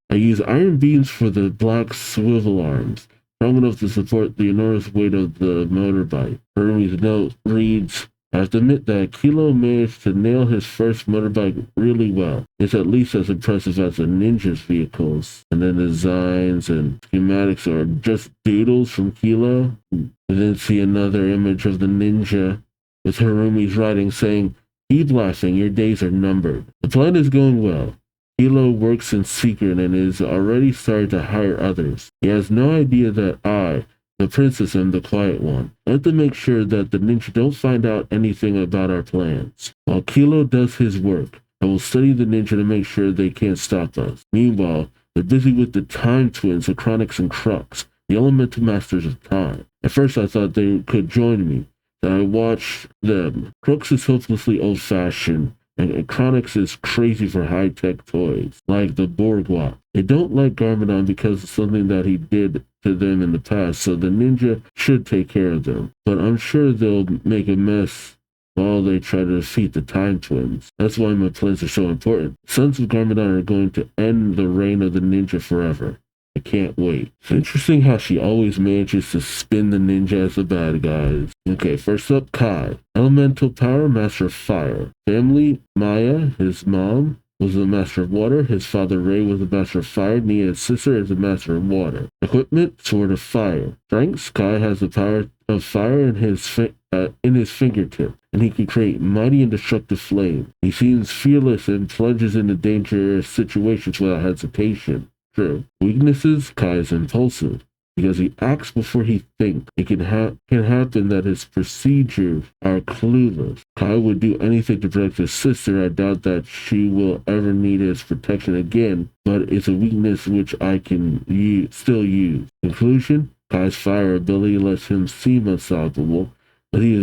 I use iron beams for the black swivel arms, strong enough to support the enormous weight of the motorbike. Hermes' note reads, I have to admit that Kilo managed to nail his first motorbike really well. It's at least as impressive as the ninja's vehicles. And then designs and schematics are just doodles from Kilo. And then see another image of the ninja with Harumi's writing saying, keep laughing, your days are numbered. The plan is going well. Kilo works in secret and is already started to hire others. He has no idea that I, the princess, am the quiet one. I have to make sure that the ninja don't find out anything about our plans. While Kilo does his work, I will study the ninja to make sure they can't stop us. Meanwhile, they're busy with the time twins, the Chronics and Crux, the elemental masters of time. At first I thought they could join me. Then I watched them. Crux is hopelessly old-fashioned, and Chronics is crazy for high-tech toys, like the Bourgeois. They don't like Garmadon because of something that he did to them in the past, so the ninja should take care of them. But I'm sure they'll make a mess while they try to defeat the Time Twins. That's why my plans are so important. Sons of Garmadon are going to end the reign of the ninja forever. I can't wait. It's interesting how she always manages to spin the ninja as the bad guys. Okay, first up, Kai. Elemental power, master of fire. Family, Maya, his mom, was the master of water. His father, Ray, was the master of fire. Nia, his sister, is the master of water. Equipment, sword of fire. Strengths, Kai has the power of fire in his fingertip, and he can create mighty and destructive flame. He seems fearless and plunges into dangerous situations without hesitation. True. Weaknesses, Kai is impulsive. Because he acts before he thinks. It can happen that his procedures are clueless. Kai would do anything to protect his sister. I doubt that she will ever need his protection again, but it's a weakness which I can still use. Conclusion, Kai's fire ability lets him seem unstoppable, but he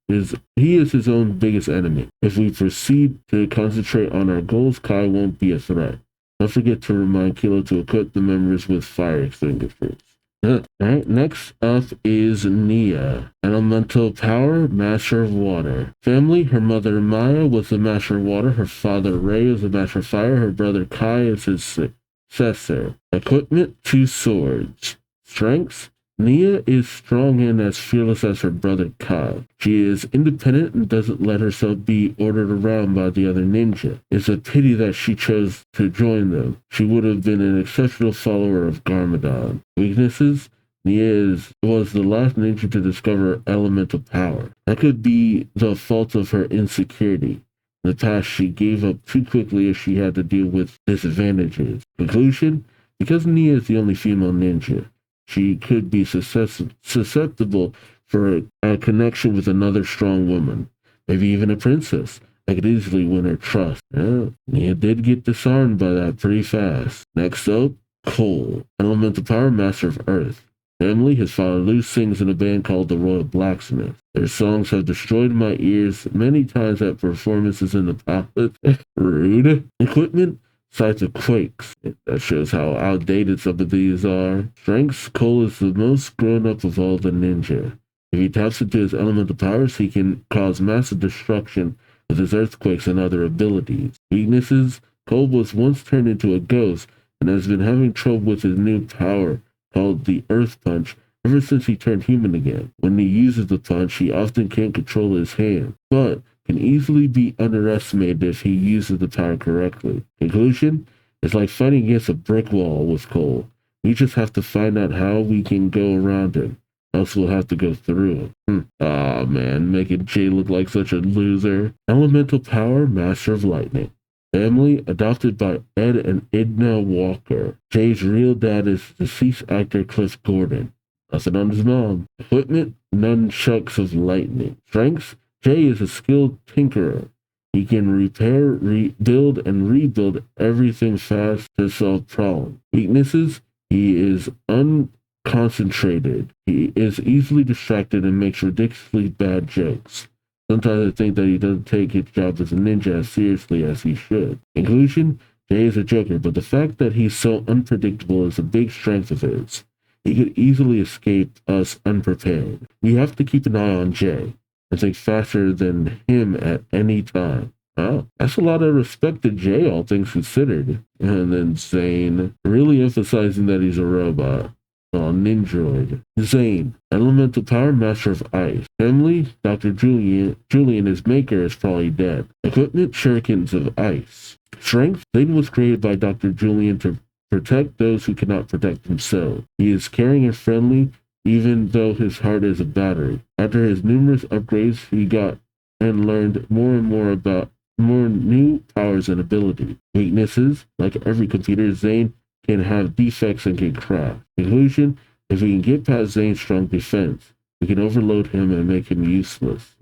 is his own biggest enemy. If we proceed to concentrate on our goals, Kai won't be a threat. Don't forget to remind Kilo to equip the members with fire extinguishers. Alright, next up is Nia. Elemental power, master of water. Family, her mother Maya was the master of water. Her father Ray was the master of fire. Her brother Kai is his successor. Equipment, 2 swords. Strengths, Nia is strong and as fearless as her brother Kai. She is independent and doesn't let herself be ordered around by the other ninja. It's a pity that she chose to join them. She would have been an exceptional follower of Garmadon. Weaknesses? Nia was the last ninja to discover elemental power. That could be the fault of her insecurity. In the past, she gave up too quickly as she had to deal with disadvantages. Conclusion? Because Nia is the only female ninja, she could be susceptible for a connection with another strong woman, maybe even a princess. I could easily win her trust. Nia did get disarmed by that pretty fast. Next up, Cole, elemental power, master of earth. Family, his father Lou sings in a band called the Royal Blacksmith. Their songs have destroyed my ears many times at performances in the palace. Rude. Equipment, sites of quakes. That shows how outdated some of these are. Strengths, Cole is the most grown up of all the ninja. If he taps into his elemental powers, he can cause massive destruction with his earthquakes and other abilities. Weaknesses, Cole was once turned into a ghost and has been having trouble with his new power called the Earth Punch ever since he turned human again. When he uses the punch, he often can't control his hand, but can easily be underestimated if he uses the power correctly. Conclusion? It's like fighting against a brick wall with Cole. We just have to find out how we can go around him. Else we'll have to go through him. Aw man, making Jay look like such a loser. Elemental power, master of lightning. Family, adopted by Ed and Edna Walker. Jay's real dad is deceased actor Cliff Gordon. Nothing on his mom. Equipment, nunchucks of lightning. Strengths, Jay is a skilled tinkerer. He can repair, build, and rebuild everything fast to solve problems. Weaknesses, He is unconcentrated. He is easily distracted and makes ridiculously bad jokes. Sometimes I think that he doesn't take his job as a ninja as seriously as he should. In conclusion, Jay is a joker, but the fact that he's so unpredictable is a big strength of his. He could easily escape us unprepared. We have to keep an eye on Jay and think faster than him at any time. Wow, that's a lot of respect to Jay, all things considered. And then Zane, really emphasizing that he's a robot. Ninjroid. Zane, elemental power, master of ice. Family, Dr. Julian, his maker, is probably dead. Equipment, shurikens of ice. Strength, Zane was created by Dr. Julian to protect those who cannot protect themselves. He is caring and friendly, even though his heart is a battery. After his numerous upgrades, he got and learned more and more about more new powers and abilities. Weaknesses, like every computer, Zane can have defects and can crash. Conclusion, if we can get past Zane's strong defense, we can overload him and make him useless.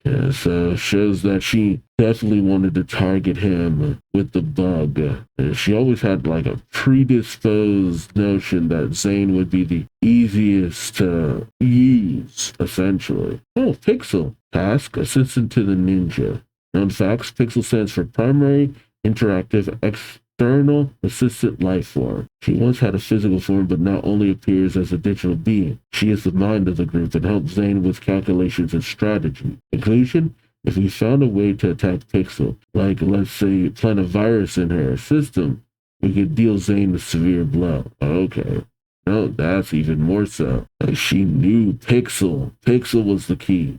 Yeah, so shows that she definitely wanted to target him with the bug. She always had like a predisposed notion that Zane would be the easiest to use, essentially. Oh, Pixel. Task, assistant to the ninja. Known facts, Pixel stands for Primary Interactive External Assistant Life Form. She once had a physical form, but now only appears as a digital being. She is the mind of the group and helps Zane with calculations and strategy. Conclusion, if we found a way to attack Pixel, like let's say plant a virus in her system, we could deal Zane a severe blow. Okay. No, that's even more so. She knew Pixel. Pixel was the key.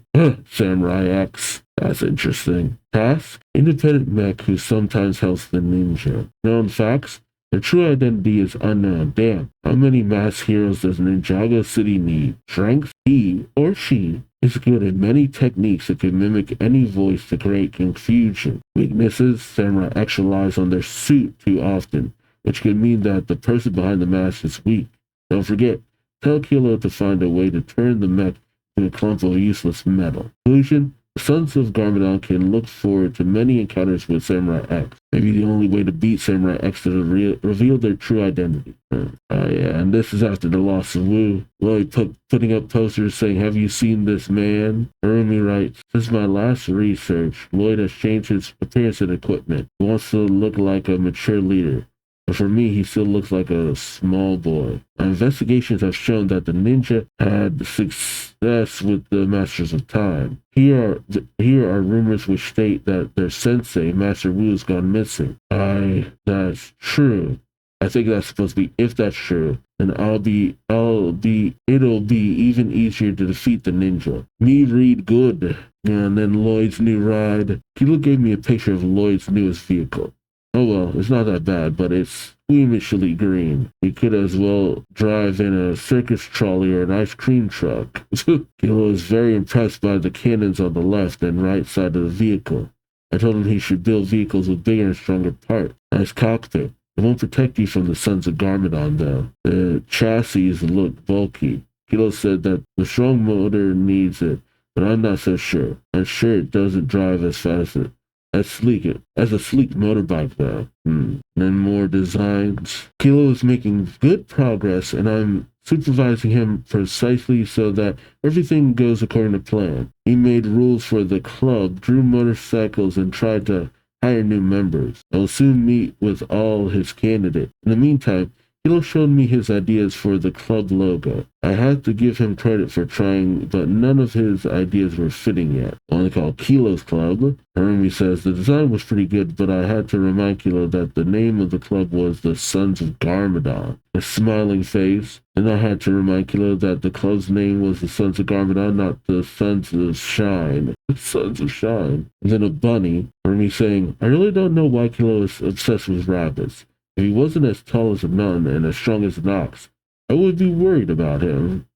Samurai X. That's interesting. Task, independent mech who sometimes helps the ninja. Known facts, their true identity is unknown. Damn, how many mass heroes does Ninjago City need? Strength, he or she is good at many techniques that can mimic any voice to create confusion. Weaknesses, Samurai X relies on their suit too often, which could mean that the person behind the mask is weak. Don't forget, tell Kilo to find a way to turn the mech into a clump of useless metal. Conclusion, the Sons of Garmadon can look forward to many encounters with Samurai X. Maybe the only way to beat Samurai X is to reveal their true identity. Yeah, and this is after the loss of Wu. Lloyd putting up posters saying, "Have you seen this man?" Harumi writes, "Since my last research, Lloyd has changed his appearance and equipment. He wants to look like a mature leader. But for me, he still looks like a small boy." Investigations have shown that the ninja had success with the Masters of Time. Here are rumors which state that their sensei, Master Wu, has gone missing. That's true. I think that's supposed to be, if that's true, then it'll be even easier to defeat the ninja. Me read good. And then Lloyd's new ride. Kilo gave me a picture of Lloyd's newest vehicle. Oh well, it's not that bad, but it's squeamishly green. You could as well drive in a circus trolley or an ice cream truck. Kilo is very impressed by the cannons on the left and right side of the vehicle. I told him he should build vehicles with bigger and stronger parts. Nice cockpit. It won't protect you from the Sons of Garmadon, though. The chassis look bulky. Kilo said that the strong motor needs it, but I'm not so sure. I'm sure it doesn't drive as fast as a sleek motorbike, though. Then more designs. Kilo is making good progress, and I'm supervising him precisely so that everything goes according to plan. He made rules for the club, drew motorcycles, and tried to hire new members. I will soon meet with all his candidates. In the meantime, Kilo showed me his ideas for the club logo. I had to give him credit for trying, but none of his ideas were fitting yet. One called Kilo's Club. Harumi says the design was pretty good, but I had to remind Kilo that the name of the club was the Sons of Garmadon. A smiling face. And I had to remind Kilo that the club's name was the Sons of Garmadon, not the Sons of Shine. The Sons of Shine. And then a bunny. Harumi saying, I really don't know why Kilo is obsessed with rabbits. If he wasn't as tall as a nun and as strong as an ox, I would be worried about him.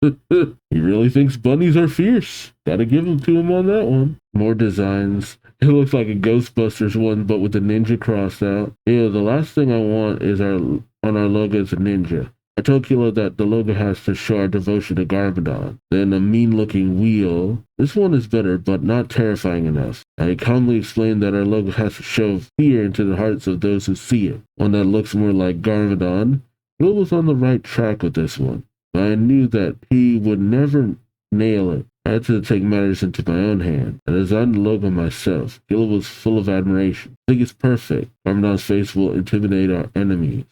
He really thinks bunnies are fierce. Gotta give him to him on that one. More designs. It looks like a Ghostbusters one, but with the ninja crossed out. The last thing I want is on our logo is a ninja. I told Kilo that the logo has to show our devotion to Garmadon. Then a mean-looking wheel. This one is better, but not terrifying enough. I calmly explained that our logo has to show fear into the hearts of those who see it. One that looks more like Garmadon Will was on the right track with this one, but I knew that he would never nail it. I had to take matters into my own hand. I designed the logo myself. Gila was full of admiration. I think it's perfect. Garmadon's face will intimidate our enemies.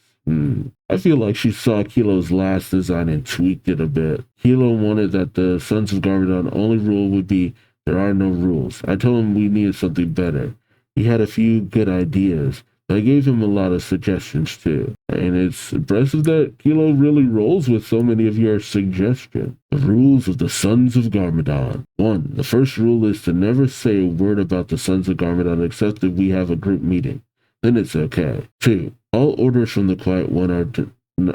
I feel like she saw Kilo's last design and tweaked it a bit. Kilo wanted that the Sons of Garmadon only rule would be there are no rules. I told him we needed something better. He had a few good ideas. I gave him a lot of suggestions too. And it's impressive that Kilo really rolls with so many of your suggestions. The rules of the Sons of Garmadon. 1. The first rule is to never say a word about the Sons of Garmadon except if we have a group meeting. Then it's okay. 2. All orders from the Quiet One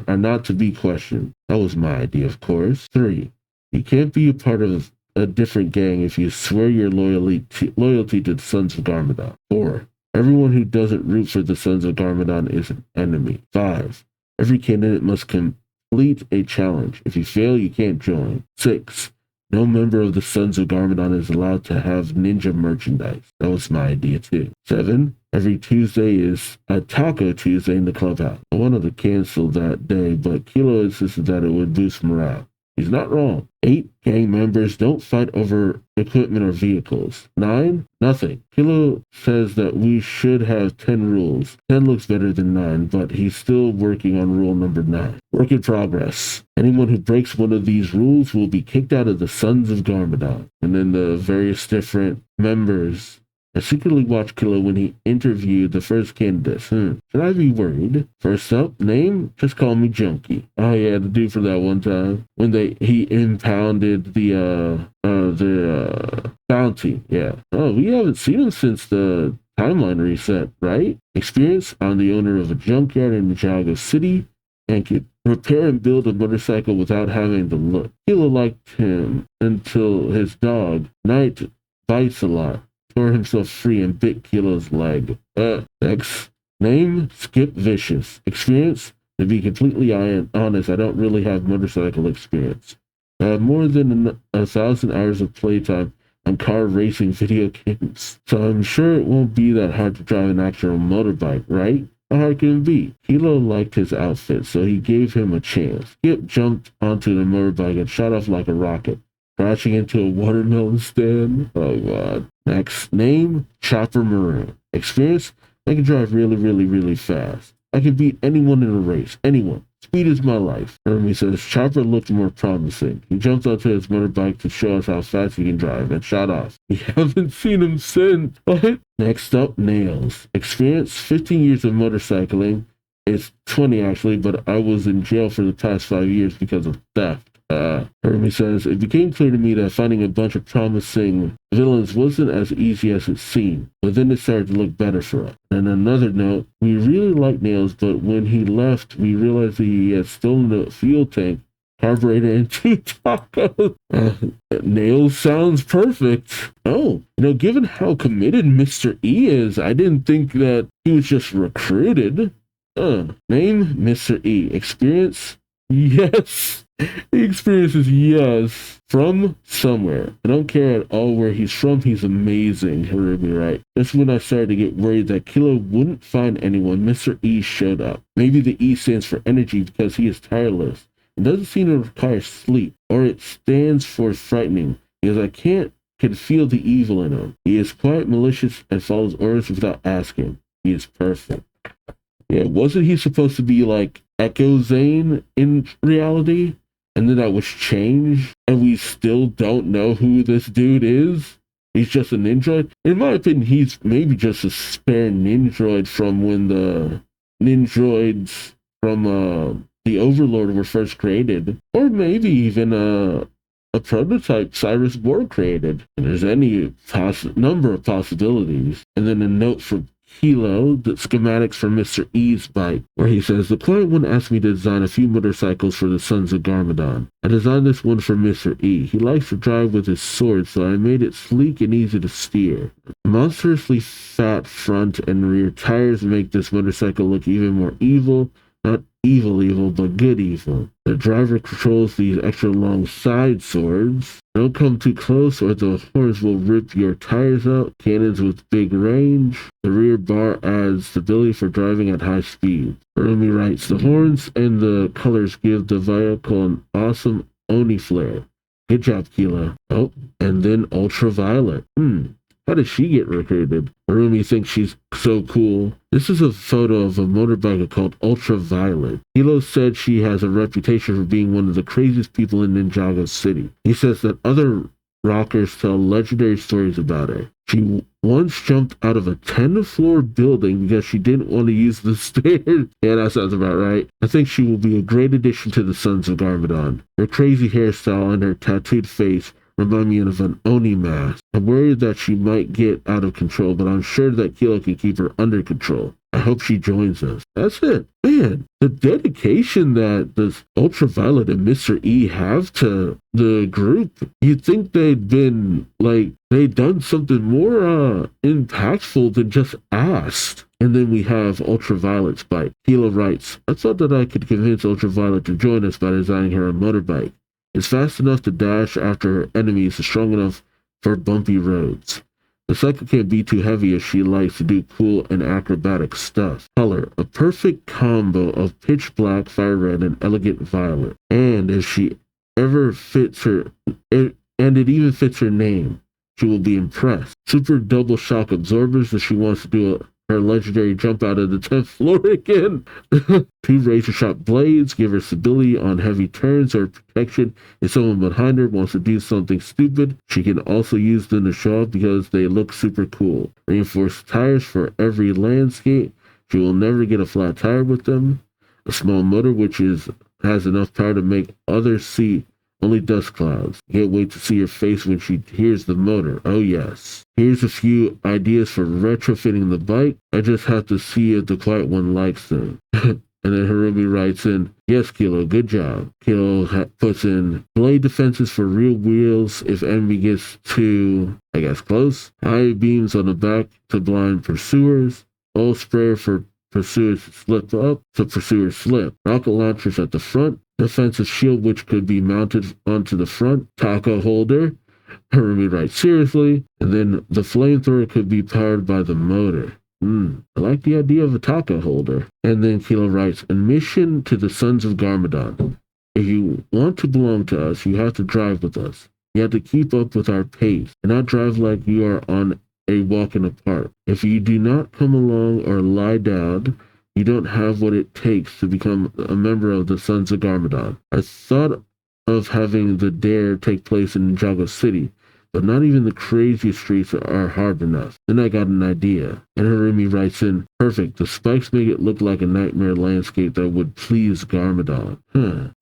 are not to be questioned. That was my idea, of course. 3. You can't be a part of a different gang if you swear your loyalty to the Sons of Garmadon. 4. Everyone who doesn't root for the Sons of Garmadon is an enemy. 5. Every candidate must complete a challenge. If you fail, you can't join. 6. No member of the Sons of Garmadon is allowed to have ninja merchandise. That was my idea too. 7. Every Tuesday is a Taco Tuesday in the clubhouse. I wanted to cancel that day, but Kilo insisted that it would boost morale. He's not wrong. 8. Gang members don't fight over equipment or vehicles. 9. Nothing. Kilo says that we should have 10 rules. 10 looks better than 9, but he's still working on rule number 9. Work in progress. Anyone who breaks one of these rules will be kicked out of the Sons of Garmadon. And then the various different members. I secretly watched Kilo when he interviewed the first candidates. Should I be worried? First up, name? Just call me Junkie. Oh yeah, the dude from that one time when he impounded the bounty. Yeah. Oh, we haven't seen him since the timeline reset, right? Experience? I'm the owner of a junkyard in Ninjago City and could repair and build a motorcycle without having to look. Kilo liked him until his dog, Knight, bites a lot. Tore himself free and bit Kilo's leg. Next. Name? Skip Vicious. Experience? To be completely honest, I don't really have motorcycle experience. I have more than 1,000 hours of playtime on car racing video games, so I'm sure it won't be that hard to drive an actual motorbike, right? How hard can it be? Kilo liked his outfit, so he gave him a chance. Skip jumped onto the motorbike and shot off like a rocket, crashing into a watermelon stand. Oh god. Next. Name? Chopper Maroon. Experience? I can drive really fast. I can beat anyone in a race. Anyone. Speed is my life. Jeremy says Chopper looked more promising. He jumped onto his motorbike to show us how fast he can drive and shot off. We haven't seen him since. What? Next up, Nails. Experience? 15 years of motorcycling. It's 20 actually, but I was in jail for the past 5 years because of theft. Hermie says, it became clear to me that finding a bunch of promising villains wasn't as easy as it seemed, but then it started to look better for us. And another note, we really liked Nails, but when he left, we realized that he had stolen a fuel tank, carburetor, and 2 tacos. Nails sounds perfect. Oh, given how committed Mr. E is, I didn't think that he was just recruited. Name, Mr. E. Experience? Yes. The experience is yes. From somewhere. I don't care at all where he's from. He's amazing. Heard me right. That's when I started to get worried that Kilo wouldn't find anyone. Mr. E showed up. Maybe the E stands for energy because he is tireless. It doesn't seem to require sleep. Or it stands for frightening because I can feel the evil in him. He is quite malicious and follows orders without asking. He is perfect. Yeah, wasn't he supposed to be like Echo Zane in reality? And then that was changed, and we still don't know who this dude is? He's just a ninja? In my opinion, he's maybe just a spare ninjoid from when the ninjoids from the Overlord were first created. Or maybe even a prototype Cyrus Borg created. And there's any number of possibilities. And then a note from Kilo, the schematics for Mr. E's bike, where he says, the client one asked me to design a few motorcycles for the Sons of Garmadon. I designed this one for Mr. E. He likes to drive with his sword, so I made it sleek and easy to steer. Monstrously fat front and rear tires make this motorcycle look even more evil Not evil, but good evil. The driver controls these extra long side swords. Don't come too close or the horns will rip your tires out. Cannons with big range. The rear bar adds stability for driving at high speed. Urumi writes, the horns and the colors give the vehicle an awesome Oni flare. Good job, Kila. Oh, and then Ultraviolet. How did she get recruited? Harumi thinks she's so cool. This is a photo of a motorbiker called Ultraviolet. Hilo said she has a reputation for being one of the craziest people in Ninjago City. He says that other rockers tell legendary stories about her. She once jumped out of a 10th-floor building because she didn't want to use the stairs. Yeah, that sounds about right. I think she will be a great addition to the Sons of Garmadon. Her crazy hairstyle and her tattooed face remind me of an Oni mask. I'm worried that she might get out of control, but I'm sure that Kilo can keep her under control. I hope she joins us. That's it. Man, the dedication that this Ultraviolet and Mr. E have to the group, you'd think they'd done something more impactful than just asked. And then we have Ultraviolet's bike. Kilo writes, I thought that I could convince Ultraviolet to join us by designing her a motorbike. It's fast enough to dash after her enemies and strong enough for bumpy roads. The cycle can't be too heavy if she likes to do cool and acrobatic stuff. Color, a perfect combo of pitch black, fire red, and elegant violet. And if she ever fits her, and it even fits her name, she will be impressed. Super double shock absorbers if she wants to do her legendary jump out of the 10th floor again. 2 razor sharp blades give her stability on heavy turns or protection if someone behind her wants to do something stupid. She can also use them to show off because they look super cool. Reinforced tires for every landscape. She will never get a flat tire with them. A small motor which has enough power to make others see only dust clouds. Can't wait to see her face when she hears the motor. Oh yes. Here's a few ideas for retrofitting the bike. I just have to see if the quiet one likes them. And then Harumi writes in, yes, Kilo, good job. Kilo puts in blade defenses for real wheels if enemy gets too, close. High beams on the back to blind pursuers. Oil sprayer for pursuers slip up, so pursuers slip. Rocket launchers at the front. Defensive shield which could be mounted onto the front. Taco holder. Harumi writes, seriously. And then the flamethrower could be powered by the motor. I like the idea of a taco holder. And then Kilo writes, admission to the Sons of Garmadon. If you want to belong to us, you have to drive with us. You have to keep up with our pace and not drive like you are on a walk in the park. If you do not come along or lie down, you don't have what it takes to become a member of the Sons of Garmadon. I thought of having the dare take place in Ninjago City, but not even the craziest streets are hard enough. Then I got an idea. And Harumi writes in, perfect, the spikes make it look like a nightmare landscape that would please Garmadon.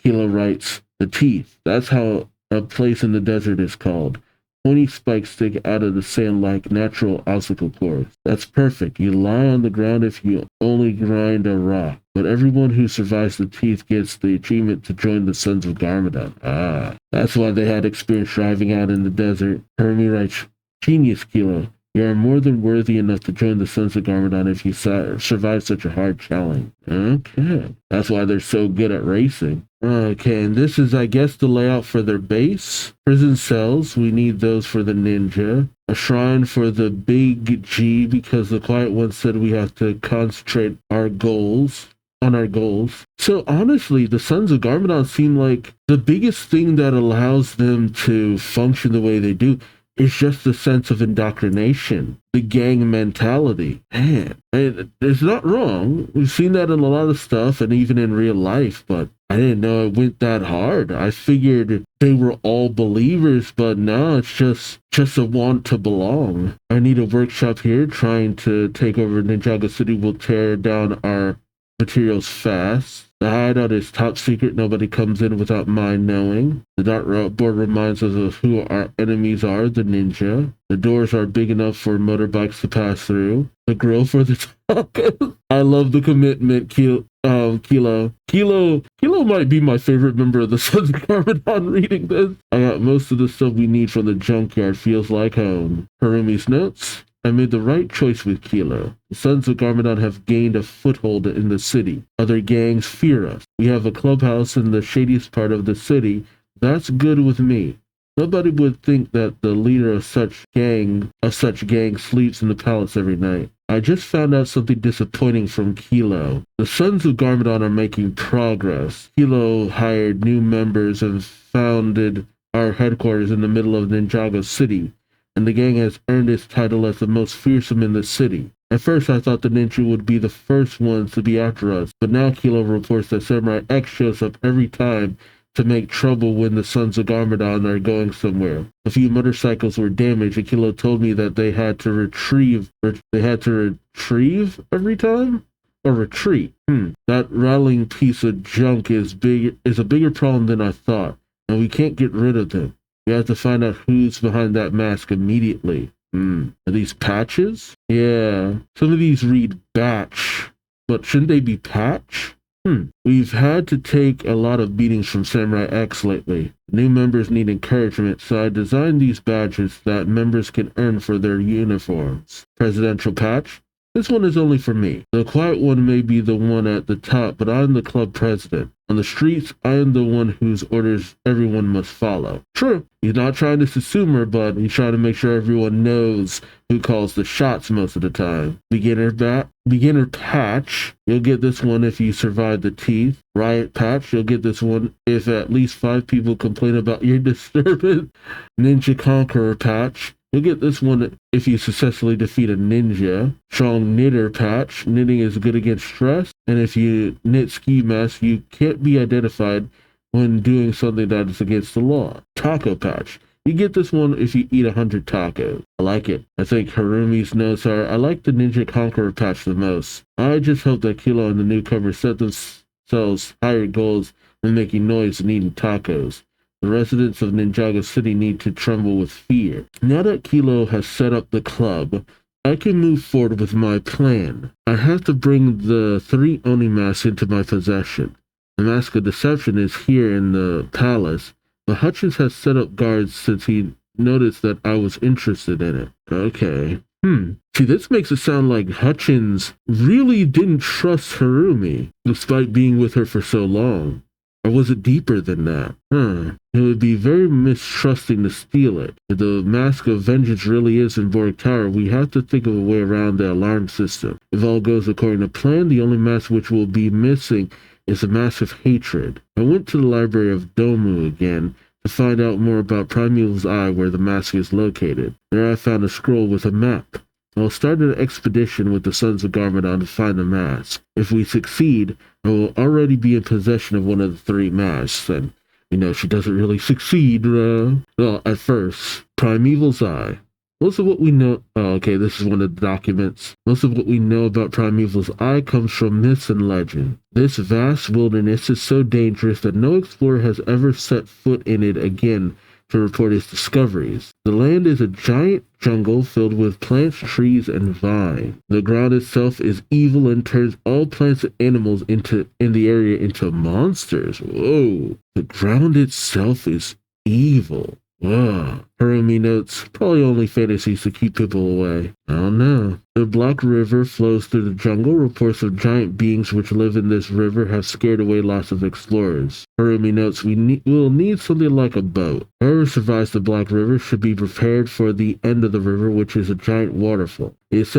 Kilo writes, the teeth. That's how a place in the desert is called. Pointy spikes stick out of the sand like natural obstacle course. That's perfect. You lie on the ground if you only grind a rock. But everyone who survives the teeth gets the achievement to join the Sons of Garmadon. That's why they had experience driving out in the desert. Hermie writes, genius, Kilo. You are more than worthy enough to join the Sons of Garmadon if you survive such a hard challenge. Okay. That's why they're so good at racing. Okay, and this is, I guess, the layout for their base. Prison cells, we need those for the ninja. A shrine for the big G because the Quiet One said we have to concentrate on our goals. So honestly, the Sons of Garmadon seem like the biggest thing that allows them to function the way they do is just the sense of indoctrination, the gang mentality. Man, it's not wrong. We've seen that in a lot of stuff and even in real life, but I didn't know it went that hard. I figured they were all believers, but no, it's just a want to belong. I need a workshop here trying to take over Ninjago City. Will tear down our materials fast. The hideout is top secret. Nobody comes in without my knowing. The dot board reminds us of who our enemies are, the ninja. The doors are big enough for motorbikes to pass through. The grill for the tacos. I love the commitment, Kilo. Kilo might be my favorite member of the Sons of Garmadon reading this. I got most of the stuff we need from the junkyard. Feels like home. Harumi's notes. I made the right choice with Kilo. The Sons of Garmadon have gained a foothold in the city. Other gangs fear us. We have a clubhouse in the shadiest part of the city. That's good with me. Nobody would think that the leader of such gang sleeps in the palace every night. I just found out something disappointing from Kilo. The Sons of Garmadon are making progress. Kilo hired new members and founded our headquarters in the middle of Ninjago City, and the gang has earned its title as the most fearsome in the city. At first, I thought the ninja would be the first ones to be after us, but now Kilo reports that Samurai X shows up every time to make trouble when the Sons of Garmadon are going somewhere. A few motorcycles were damaged, and Kilo told me that they had to retrieve every time? Or retreat. That rattling piece of junk is a bigger problem than I thought, and we can't get rid of them. We have to find out who's behind that mask immediately. Are these patches? Yeah. Some of these read batch, but shouldn't they be patch? We've had to take a lot of beatings from Samurai X lately. New members need encouragement, so I designed these badges that members can earn for their uniforms. Presidential patch? This one is only for me. The quiet one may be the one at the top, but I'm the club president. On the streets, I am the one whose orders everyone must follow. True, he's not trying to assume her, but he's trying to make sure everyone knows who calls the shots most of the time. Beginner patch, you'll get this one if you survive the teeth. Riot patch, you'll get this one if at least 5 people complain about your disturbance. Ninja Conqueror patch, you'll get this one if you successfully defeat a ninja. Strong Knitter patch. Knitting is good against stress. And if you knit ski mask, you can't be identified when doing something that is against the law. Taco patch. You get this one if you eat 100 tacos. I like it. I think Harumi's notes are, I like the Ninja Conqueror patch the most. I just hope that Kilo and the newcomers set themselves higher goals than making noise and eating tacos. The residents of Ninjago City need to tremble with fear. Now that Kilo has set up the club, I can move forward with my plan. I have to bring the 3 Oni masks into my possession. The Mask of Deception is here in the palace, but Hutchins has set up guards since he noticed that I was interested in it. Okay. See, this makes it sound like Hutchins really didn't trust Harumi, despite being with her for so long. Or was it deeper than that? It would be very mistrusting to steal it. If the Mask of Vengeance really is in Borg Tower, we have to think of a way around the alarm system. If all goes according to plan, the only mask which will be missing is the Mask of Hatred. I went to the library of Domu again to find out more about Primeval's Eye, where the mask is located. There I found a scroll with a map. I'll start an expedition with the Sons of Garmadon to find the mask. If we succeed, I will already be in possession of one of the 3 masks, and, she doesn't really succeed, well, at first. Primeval's Eye. Most of what we know... Oh, okay, this is one of the documents. Most of what we know about Primeval's Eye comes from myths and legend. This vast wilderness is so dangerous that no explorer has ever set foot in it again to report his discoveries. The land is a giant jungle filled with plants, trees, and vines. The ground itself is evil and turns all plants and animals in the area into monsters. Whoa. The ground itself is evil. Wow. Harumi notes, probably only fantasies to keep people away. I don't know. The Black River flows through the jungle. Reports of giant beings which live in this river have scared away lots of explorers. Harumi notes, we'll need something like a boat. Whoever survives the Black River should be prepared for the end of the river, which is a giant waterfall. It is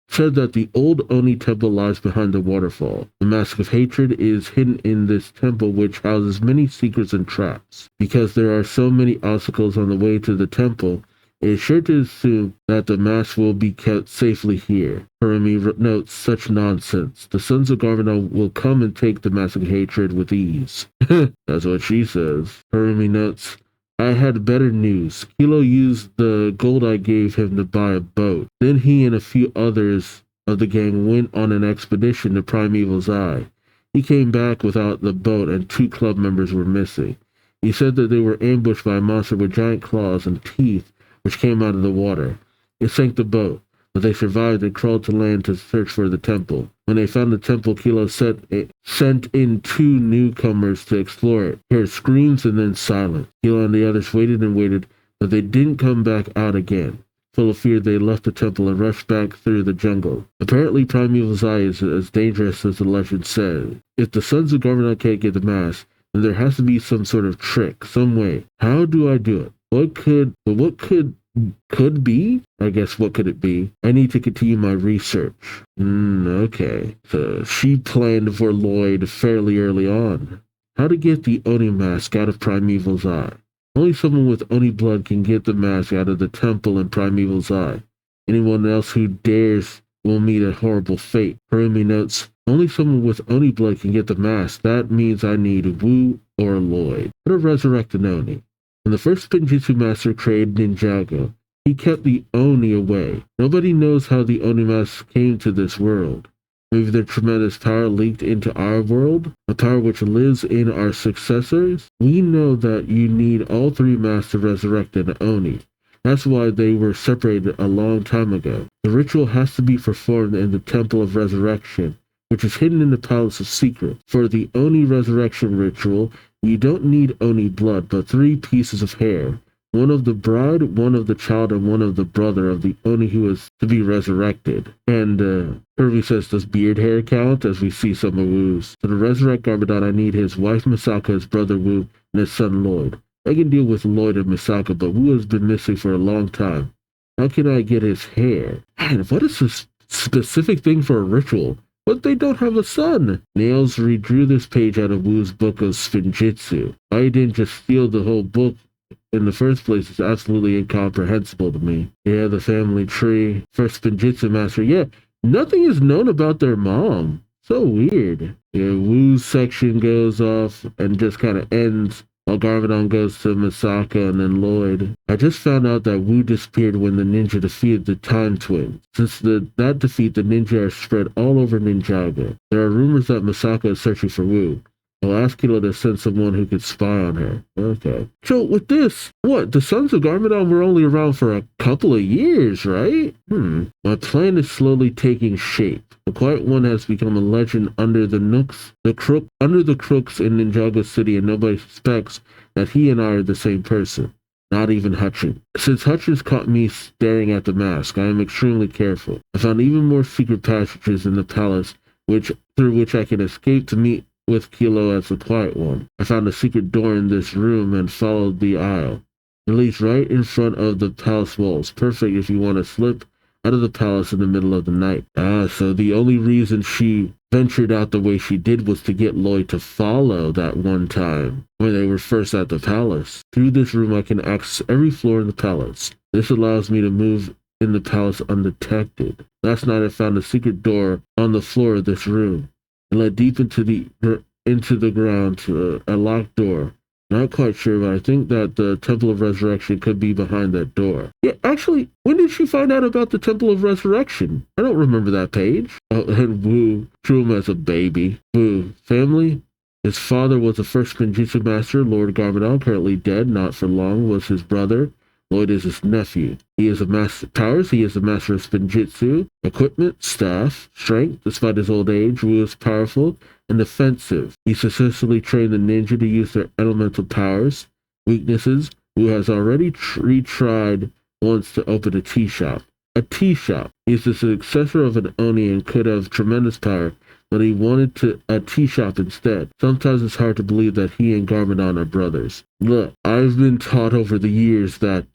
said that the old Oni temple lies behind the waterfall. The Mask of Hatred is hidden in this temple, which houses many secrets and traps. Because there are so many obstacles on the way to the temple, it is sure to assume that the mask will be kept safely here. Harumi notes, such nonsense. The Sons of Garmadon will come and take the Mask of Hatred with ease. That's what she says. Harumi notes, I had better news. Kilo used the gold I gave him to buy a boat. Then he and a few others of the gang went on an expedition to Primeval's Eye. He came back without the boat, and 2 club members were missing. He said that they were ambushed by a monster with giant claws and teeth which came out of the water. It sank the boat, but they survived and crawled to land to search for the temple. When they found the temple, Kilo sent in 2 newcomers to explore it. Heard screams and then silence. Kilo and the others waited and waited, but they didn't come back out again. Full of fear, they left the temple and rushed back through the jungle. Apparently, Primeval's Eye is as dangerous as the legend says. If the Sons of Garmadon can't get the mask, then there has to be some sort of trick, some way. How do I do it? What could be? I guess what could it be? I need to continue my research. Okay. So she planned for Lloyd fairly early on. How to get the Oni mask out of Primeval's Eye. Only someone with Oni blood can get the mask out of the temple in Primeval's Eye. Anyone else who dares will meet a horrible fate. Harumi notes, only someone with Oni blood can get the mask. That means I need Wu or Lloyd. How to resurrect an Oni. When the first Spinjitzu master created Ninjago, he kept the Oni away. Nobody knows how the Oni mask came to this world. Maybe their tremendous power leaked into our world, a power which lives in our successors. We know that you need all three masks to resurrect an Oni. That's why they were separated a long time ago. The ritual has to be performed in the Temple of Resurrection, which is hidden in the Palace of Secrets. For the Oni resurrection ritual, you don't need Oni blood, but 3 pieces of hair. One of the bride, one of the child, and one of the brother of the Oni who is to be resurrected. And Kirby says, does beard hair count? As we see some of Wu's. So to resurrect Garmadon, I need his wife Misaka, his brother Wu, and his son Lloyd. I can deal with Lloyd and Misaka, but Wu has been missing for a long time. How can I get his hair? Man, what is this specific thing for a ritual? But they don't have a son. Nails redrew this page out of Wu's book of Spinjitzu. Why he didn't just steal the whole book in the first place is absolutely incomprehensible to me. Yeah, the family tree. First Spinjitzu master. Yeah, nothing is known about their mom. So weird. Yeah, Wu's section goes off and just kind of ends while Garmadon goes to Misaka and then Lloyd. I just found out that Wu disappeared when the ninja defeated the Time Twins. Since that defeat, the ninja are spread all over Ninjago. There are rumors that Misaka is searching for Wu. I'll ask Kilo to send someone who could spy on her. Okay. So with this, what? The Sons of Garmadon were only around for a couple of years, right? My plan is slowly taking shape. The Quiet One has become a legend under the crooks in Ninjago City, and nobody suspects that he and I are the same person. Not even Hutchin. Since Hutchins caught me staring at the mask, I am extremely careful. I found even more secret passages in the palace, through which I can escape to meet with Kilo as the Quiet One. I found a secret door in this room and followed the aisle. It leads right in front of the palace walls. Perfect if you want to slip out of the palace in the middle of the night. So the only reason she ventured out the way she did was to get Lloyd to follow that one time when they were first at the palace. Through this room I can access every floor in the palace. This allows me to move in the palace undetected. Last night I found a secret door on the floor of this room. It led deep into the ground to a locked door. Not quite sure, but I think that the Temple of Resurrection could be behind that door. Yeah, actually, when did she find out about the Temple of Resurrection? I don't remember that page. Oh, and Wu drew him as a baby. Wu, family? His father was the first Spinjitzu master, Lord Garmadon, currently dead, not for long, was his brother. Lloyd is his nephew. He is a master powers. He is the master of Spinjitzu, equipment, staff, strength. Despite his old age, Wu is powerful and defensive. He successfully trained the ninja to use their elemental powers. Weaknesses: Wu has already retried once to open a tea shop. A tea shop. He is the successor of an Oni and could have tremendous power, but he wanted a tea shop instead. Sometimes it's hard to believe that he and Garmadon are brothers. Look, I've been taught over the years that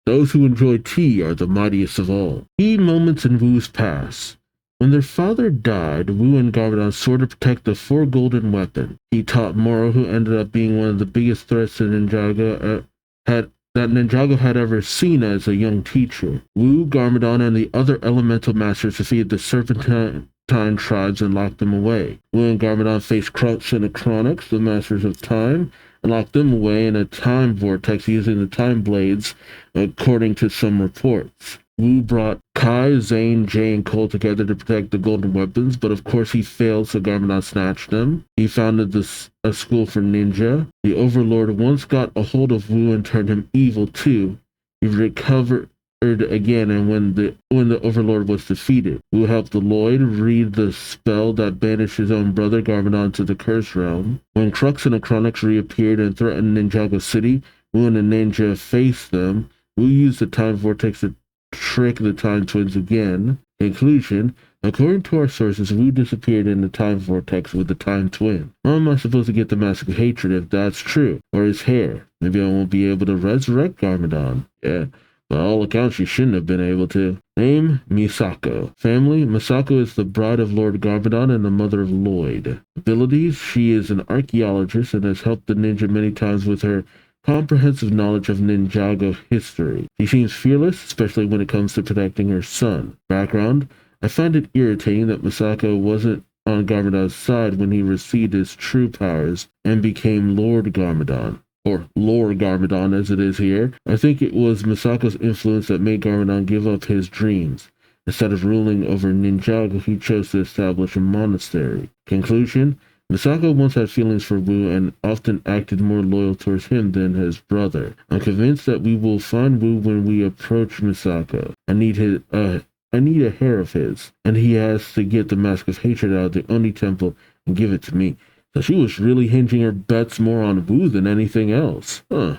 those who enjoy tea are the mightiest of all. Key moments in Wu's past. When their father died, Wu and Garmadon swore to protect the 4 golden weapons. He taught Moro, who ended up being one of the biggest threats to Ninjago, that Ninjago had ever seen as a young teacher. Wu, Garmadon, and the other elemental masters defeated the Serpentine tribes and locked them away. Wu and Garmadon faced Crux and Acronix, the masters of time, and locked them away in a time vortex using the time blades, according to some reports. Wu brought Kai, Zane, Jay, and Cole together to protect the golden weapons, but of course he failed, so Garmadon snatched them. He founded a school for ninja. The Overlord once got a hold of Wu and turned him evil too. He recovered again, and when the Overlord was defeated, Wu helped Lloyd read the spell that banished his own brother Garmadon to the Curse Realm. When Crux and Acronix reappeared and threatened Ninjago City, Wu and the ninja faced them. Wu used the time vortex to trick the Time Twins again. Conclusion: according to our sources, Wu disappeared in the time vortex with the Time Twin. How am I supposed to get the Mask of Hatred if that's true? Or his hair? Maybe I won't be able to resurrect Garmadon. Yeah, by all accounts, you shouldn't have been able to. Name: Misako. Family: Misako is the bride of Lord Garmadon and the mother of Lloyd. Abilities: she is an archaeologist and has helped the ninja many times with her comprehensive knowledge of Ninjago history. She seems fearless, especially when it comes to protecting her son. Background: I find it irritating that Misako wasn't on Garmadon's side when he received his true powers and became Lord Garmadon. Or Lord Garmadon as it is here. I think it was Misako's influence that made Garmadon give up his dreams. Instead of ruling over Ninjago, he chose to establish a monastery. Conclusion: Misako once had feelings for Wu and often acted more loyal towards him than his brother. I'm convinced that we will find Wu when we approach Misako. I need a hair of his, and he has to get the Mask of Hatred out of the Oni Temple and give it to me. So she was really hinging her bets more on Wu than anything else. Oh,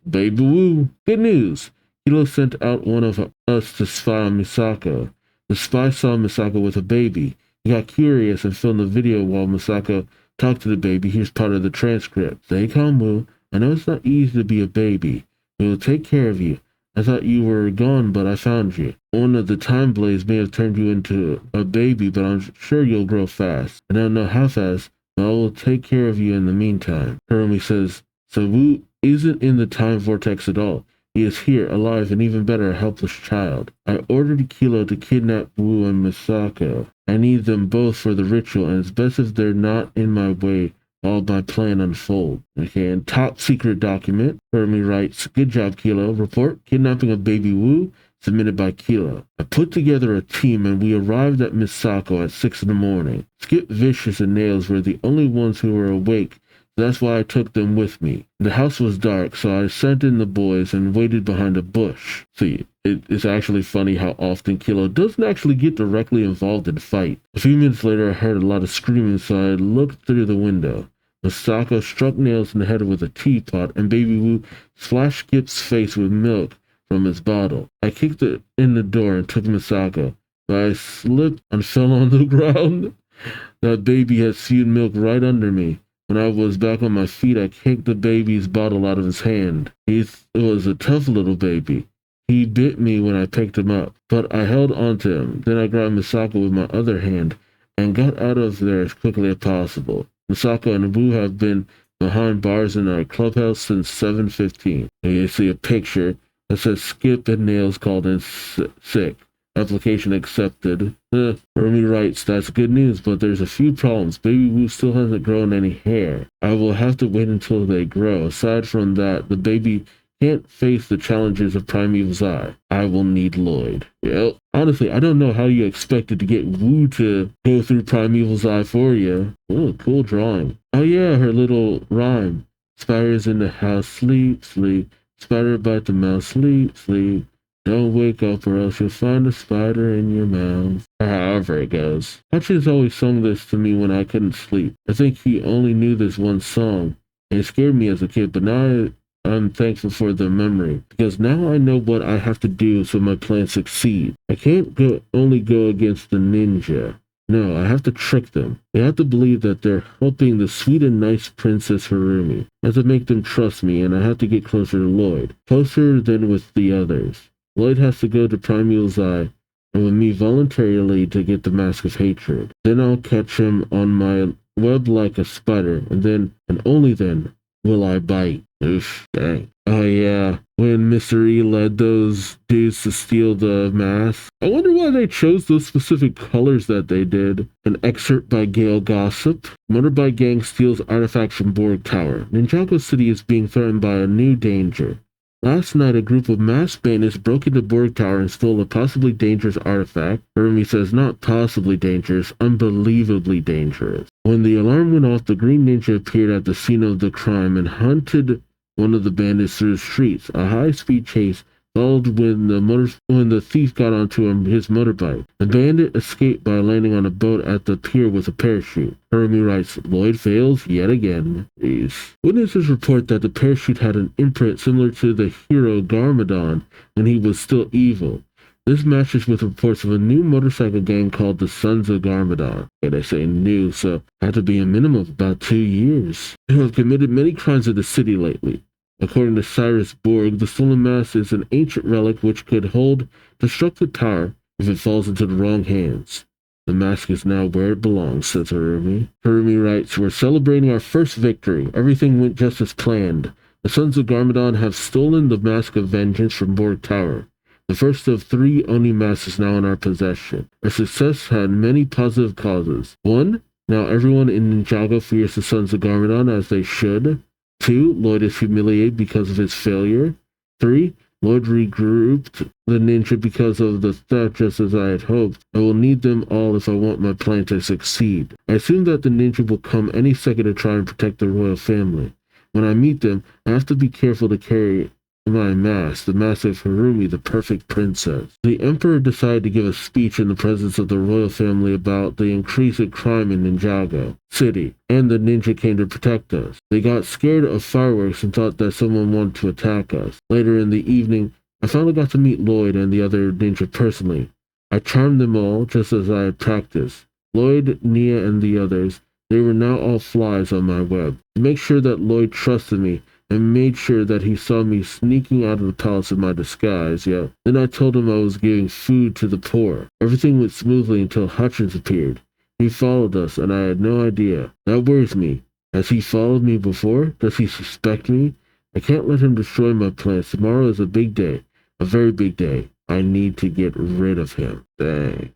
baby Wu. Good news. Kilo sent out one of us to spy on Misako. The spy saw Misako with a baby. He got curious and filmed the video while Misako talked to the baby. Here's part of the transcript. Stay calm, Wu. I know it's not easy to be a baby. We will take care of you. I thought you were gone, but I found you. One of the time blades may have turned you into a baby, but I'm sure you'll grow fast. I don't know how fast, but I will take care of you in the meantime. Hiromi says, so Wu isn't in the time vortex at all. He is here, alive, and even better, a helpless child. I ordered Kilo to kidnap Wu and Misako. I need them both for the ritual, and it's best if they're not in my way while my plan unfolds. Okay, and top secret document. Hiromi writes, good job, Kilo. Report, kidnapping of baby Wu, submitted by Kilo. I put together a team and we arrived at Misako at 6 in the morning. Skip, Vicious, and Nails were the only ones who were awake. That's why I took them with me. The house was dark, so I sent in the boys and waited behind a bush. See, it's actually funny how often Kilo doesn't actually get directly involved in fight. A few minutes later, I heard a lot of screaming, so I looked through the window. Misako struck Nails in the head with a teapot, and baby Wu splashed Skip's face with milk from his bottle. I kicked it in the door and took Misako, but I slipped and fell on the ground. That baby had spewed milk right under me. When I was back on my feet, I kicked the baby's bottle out of his hand. He was a tough little baby. He bit me when I picked him up, but I held on to him. Then I grabbed Misako with my other hand and got out of there as quickly as possible. Misako and Wu have been behind bars in our clubhouse since 7:15. You see a picture that says Skip and Nails called in sick. Application accepted. Hiromi writes, that's good news, but there's a few problems. Baby Wu still hasn't grown any hair. I will have to wait until they grow. Aside from that, the baby can't face the challenges of Primeval's Eye. I will need Lloyd. Well, honestly, I don't know how you expected to get Wu to go through Primeval's Eye for you. Oh, cool drawing. Oh yeah, her little rhyme. Spiders in the house, sleep, sleep. Spider bite the mouse, sleep, sleep. Don't wake up or else you'll find a spider in your mouth. However it goes. Hutchins always sung this to me when I couldn't sleep. I think he only knew this one song. It scared me as a kid, but now I'm thankful for the memory, because now I know what I have to do so my plans succeed. I can't only go against the ninja. No, I have to trick them. They have to believe that they're helping the sweet and nice Princess Hiromi. I have to make them trust me, and I have to get closer to Lloyd. Closer than with the others. Lloyd has to go to Primeval's Eye, and with me voluntarily to get the Mask of Hatred. Then I'll catch him on my web like a spider, and then, and only then, will I bite. Oof, dang. Oh yeah, when Mr. E led those dudes to steal the mask. I wonder why they chose those specific colors that they did. An excerpt by Gale Gossip. Motorbike gang steals artifact from Borg Tower. Ninjago City is being threatened by a new danger. Last night, a group of masked bandits broke into Borg Tower and stole a possibly dangerous artifact. Hiromi says not possibly dangerous, unbelievably dangerous. When the alarm went off, the Green Ninja appeared at the scene of the crime and hunted one of the bandits through the streets. A high-speed chase followed when the thief got onto his motorbike. The bandit escaped by landing on a boat at the pier with a parachute. Hiromi writes, Lloyd fails yet again. Jeez. Witnesses report that the parachute had an imprint similar to the hero Garmadon when he was still evil. This matches with reports of a new motorcycle gang called the Sons of Garmadon. And I say new, so had to be a minimum of about 2 years. Who have committed many crimes in the city lately. According to Cyrus Borg, the stolen mask is an ancient relic which could hold destructive power if it falls into the wrong hands. The mask is now where it belongs, says Harumi. Harumi writes, we're celebrating our first victory. Everything went just as planned. The Sons of Garmadon have stolen the Mask of Vengeance from Borg Tower. The first of 3 Oni masks is now in our possession. Our success had many positive causes. 1. Now everyone in Ninjago fears the Sons of Garmadon as they should. 2. Lloyd is humiliated because of his failure. 3. Lloyd regrouped the ninja because of the theft just as I had hoped. I will need them all if I want my plan to succeed. I assume that the ninja will come any second to try and protect the royal family. When I meet them, I have to be careful to carry my mask, the mask of Harumi, the perfect princess. The Emperor decided to give a speech in the presence of the royal family about the increase in crime in Ninjago City, and the ninja came to protect us. They got scared of fireworks and thought that someone wanted to attack us. Later in the evening, I finally got to meet Lloyd and the other ninja personally. I charmed them all just as I had practiced. Lloyd, Nia, and the others, they were now all flies on my web. To make sure that Lloyd trusted me, and made sure that he saw me sneaking out of the palace in my disguise, Then I told him I was giving food to the poor. Everything went smoothly until Hutchins appeared. He followed us, and I had no idea. That worries me. Has he followed me before? Does he suspect me? I can't let him destroy my plans. Tomorrow is a big day. A very big day. I need to get rid of him. Dang.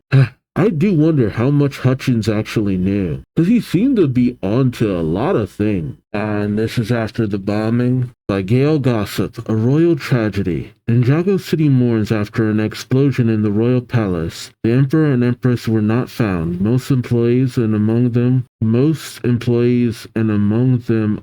I do wonder how much Hutchins actually knew, because he seemed to be onto a lot of things. And this is after the bombing. By Gail Gossip, a royal tragedy. Ninjago City mourns after an explosion in the royal palace. The emperor and empress were not found. Most employees and among them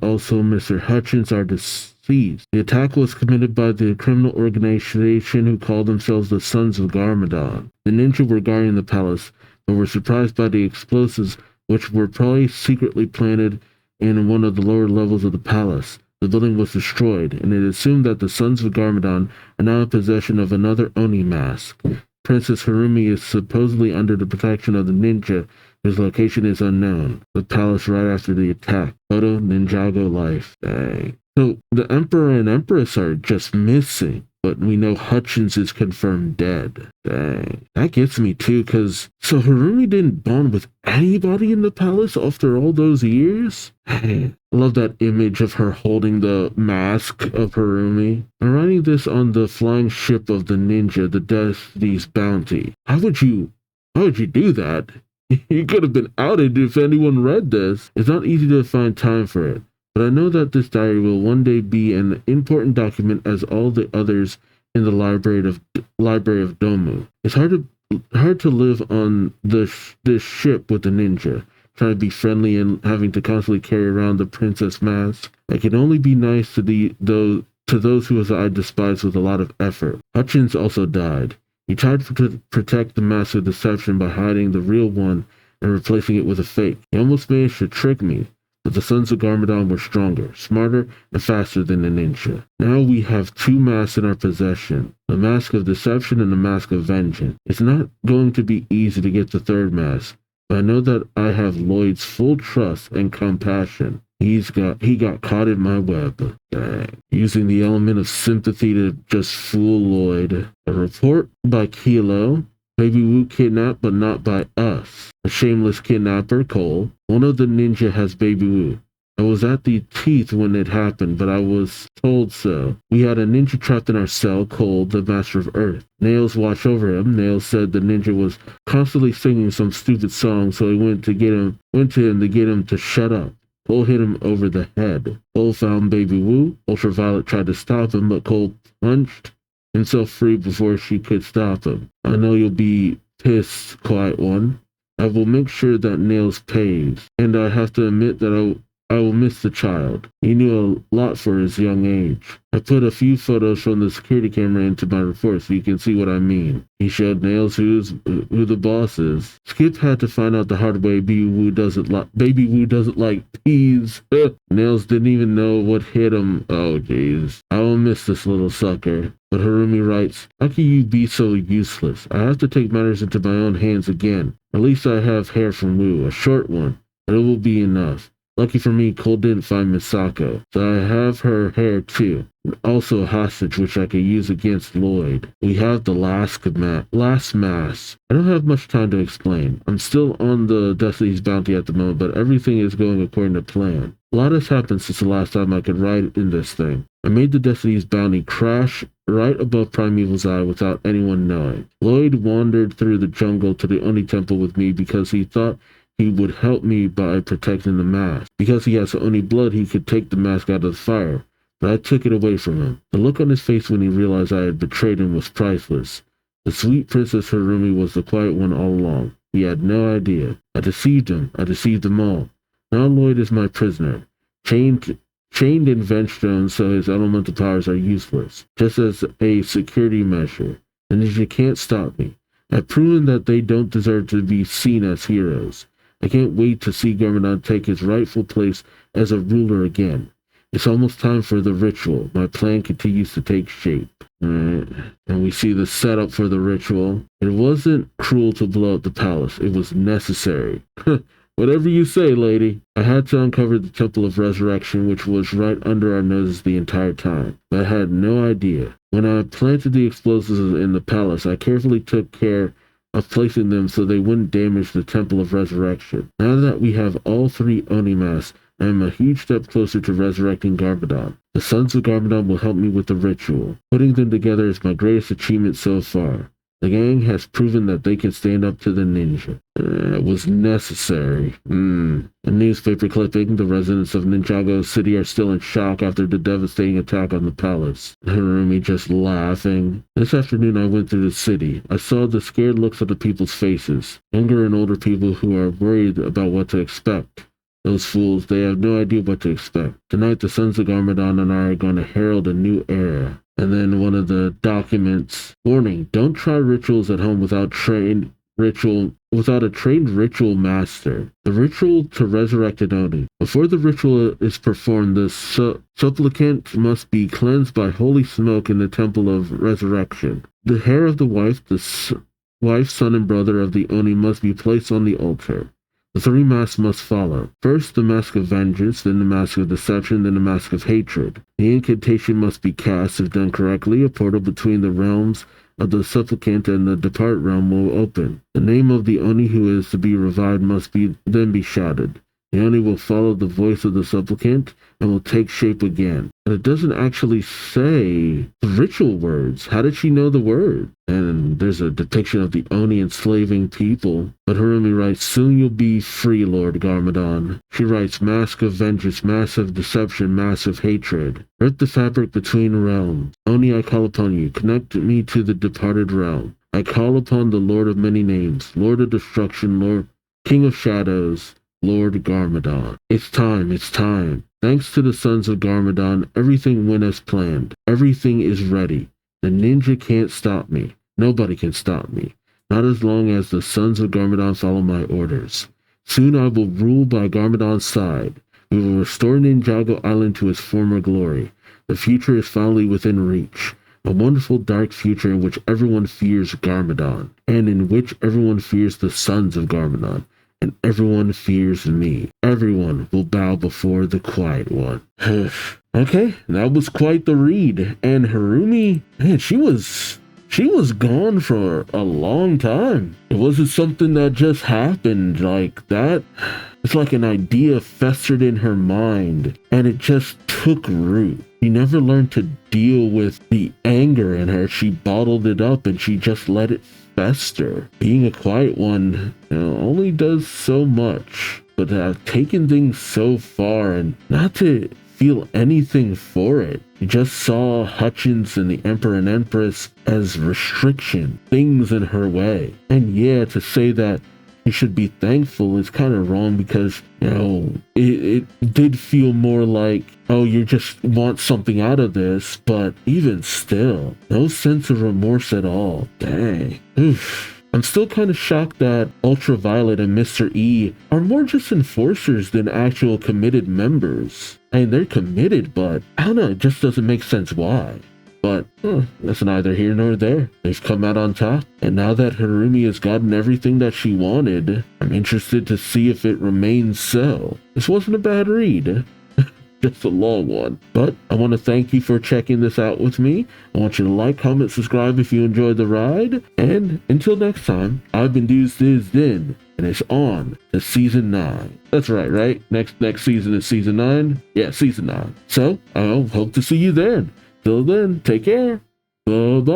also Mr. Hutchins are deceased. The attack was committed by the criminal organization who called themselves the Sons of Garmadon. The ninja were guarding the palace, but were surprised by the explosives, which were probably secretly planted in one of the lower levels of the palace. The building was destroyed, and it is assumed that the Sons of Garmadon are now in possession of another Oni mask. Princess Harumi is supposedly under the protection of the ninja, whose location is unknown. The palace right after the attack. Photo Ninjago life. Dang. So the Emperor and Empress are just missing, but we know Hutchins is confirmed dead. Dang. That gets me too, because so Harumi didn't bond with anybody in the palace after all those years? I love that image of her holding the mask of Harumi. I'm writing this on the flying ship of the ninja, the Duuz-Diz Bounty. How would you do that? You could have been outed if anyone read this. It's not easy to find time for it. But I know that this diary will one day be an important document as all the others in the library of Domu. It's hard to live on this ship with the ninja, trying to be friendly and having to constantly carry around the princess mask. I can only be nice to those who I despise with a lot of effort. Hutchins also died. He tried to protect the mask of deception by hiding the real one and replacing it with a fake. He almost managed to trick me. But the Sons of Garmadon were stronger, smarter, and faster than the ninja. Now we have 2 masks in our possession, the Mask of Deception and the Mask of Vengeance. It's not going to be easy to get the 3rd mask, but I know that I have Lloyd's full trust and compassion. He got caught in my web. Dang. Using the element of sympathy to just fool Lloyd. A report by Kilo. Baby Wu kidnapped, but not by us. A shameless kidnapper, Cole. One of the ninja has Baby Wu. I was at the teeth when it happened, but I was told so. We had a ninja trapped in our cell, Cole, the Master of Earth. Nails watched over him. Nails said the ninja was constantly singing some stupid song, so he went to him to get him to shut up. Cole hit him over the head. Cole found Baby Wu. Ultraviolet tried to stop him, but Cole punched himself free before she could stop him. I know you'll be pissed, Quiet One. I will make sure that Nails pays. And I have to admit that I will miss the child. He knew a lot for his young age. I put a few photos from the security camera into my report so you can see what I mean. He showed Nails who the boss is. Skip had to find out the hard way Baby Wu doesn't like peas. Nails didn't even know what hit him. Oh jeez. I will miss this little sucker. But Harumi writes, how can you be so useless? I have to take matters into my own hands again. At least I have hair from Wu, a short one, but it will be enough. Lucky for me, Cole didn't find Misako, so I have her hair too. Also a hostage which I could use against Lloyd. We have the last mass. I don't have much time to explain. I'm still on the Destiny's bounty at the moment, but everything is going according to plan. A lot has happened since the last time I could ride in this thing. I made the Destiny's bounty crash right above Primeval's eye without anyone knowing. Lloyd wandered through the jungle to the Oni temple with me because he thought he would help me by protecting the mask. Because he has Oni blood, he could take the mask out of the fire, but I took it away from him. The look on his face when he realized I had betrayed him was priceless. The sweet Princess Harumi was the quiet one all along. He had no idea. I deceived him. I deceived them all. Now Lloyd is my prisoner, chained in vent stones so his elemental powers are useless, just as a security measure. The ninja can't stop me. I've proven that they don't deserve to be seen as heroes. I can't wait to see Garmadon take his rightful place as a ruler again. It's almost time for the ritual. My plan continues to take shape. And we see the setup for the ritual. It wasn't cruel to blow up the palace. It was necessary. Whatever you say, lady. I had to uncover the Temple of Resurrection, which was right under our noses the entire time. But I had no idea. When I planted the explosives in the palace, I carefully took care of placing them so they wouldn't damage the Temple of Resurrection. Now that we have all three Oni masks, I am a huge step closer to resurrecting Garmadon. The Sons of Garmadon will help me with the ritual. Putting them together is my greatest achievement so far. The gang has proven that they can stand up to the ninja. It was necessary. A newspaper clipping. The residents of Ninjago City are still in shock after the devastating attack on the palace. Harumi just laughing. This afternoon I went through the city. I saw the scared looks on the people's faces. Younger and older people who are worried about what to expect. Those fools, they have no idea what to expect. Tonight the Sons of Garmadon and I are going to herald a new era. And then one of the documents, warning, don't try rituals at home without a trained ritual master. The ritual to resurrect an Oni. Before the ritual is performed, the supplicant must be cleansed by holy smoke in the Temple of Resurrection. The hair of the wife, wife, son, and brother of the Oni must be placed on the altar. The three masks must follow. First, the mask of vengeance, then the mask of deception, then the mask of hatred. The incantation must be cast. If done correctly, a portal between the realms of the supplicant and the departed realm will open. The name of the Oni who is to be revived must then be shouted. The Oni will follow the voice of the supplicant and will take shape again. But it doesn't actually say the ritual words. How did she know the word? And there's a depiction of the Oni enslaving people. But Harumi writes, soon you'll be free, Lord Garmadon. She writes, mask of vengeance, mask of deception, mask of hatred. Rip the fabric between realms. Oni, I call upon you. Connect me to the departed realm. I call upon the Lord of many names, Lord of destruction, Lord, King of shadows, Lord Garmadon. It's time. Thanks to the Sons of Garmadon, everything went as planned. Everything is ready. The ninja can't stop me. Nobody can stop me. Not as long as the Sons of Garmadon follow my orders. Soon I will rule by Garmadon's side. We will restore Ninjago Island to its former glory. The future is finally within reach. A wonderful dark future in which everyone fears Garmadon, and in which everyone fears the Sons of Garmadon. And everyone fears me. Everyone will bow before the Quiet One. Okay, that was quite the read. And Harumi, man, she was gone for a long time. It wasn't something that just happened like that. It's like an idea festered in her mind, and it just took root. She never learned to deal with the anger in her. She bottled it up, and she just let it fester. Being a quiet one, only does so much, but taken things so far and not to feel anything for it. She just saw Hutchins and the Emperor and Empress as restriction, things in her way. And yeah, to say that you should be thankful is kind of wrong because, you know, it did feel more like, oh, you just want something out of this, but even still, no sense of remorse at all. Dang. Oof. I'm still kind of shocked that Ultraviolet and Mr. E are more just enforcers than actual committed members. I mean, they're committed, but I don't know, it just doesn't make sense why. But that's neither here nor there. They've come out on top, and now that Harumi has gotten everything that she wanted, I'm interested to see if it remains so. This wasn't a bad read. Just a long one. But I want to thank you for checking this out with me. I want you to like, comment, subscribe if you enjoyed the ride. And until next time, I've been Duuz-Diz-Din, and it's on to Season 9. That's right? Next season is Season 9? Yeah, Season 9. So, I'll hope to see you then. Till then, take care. Bye-bye.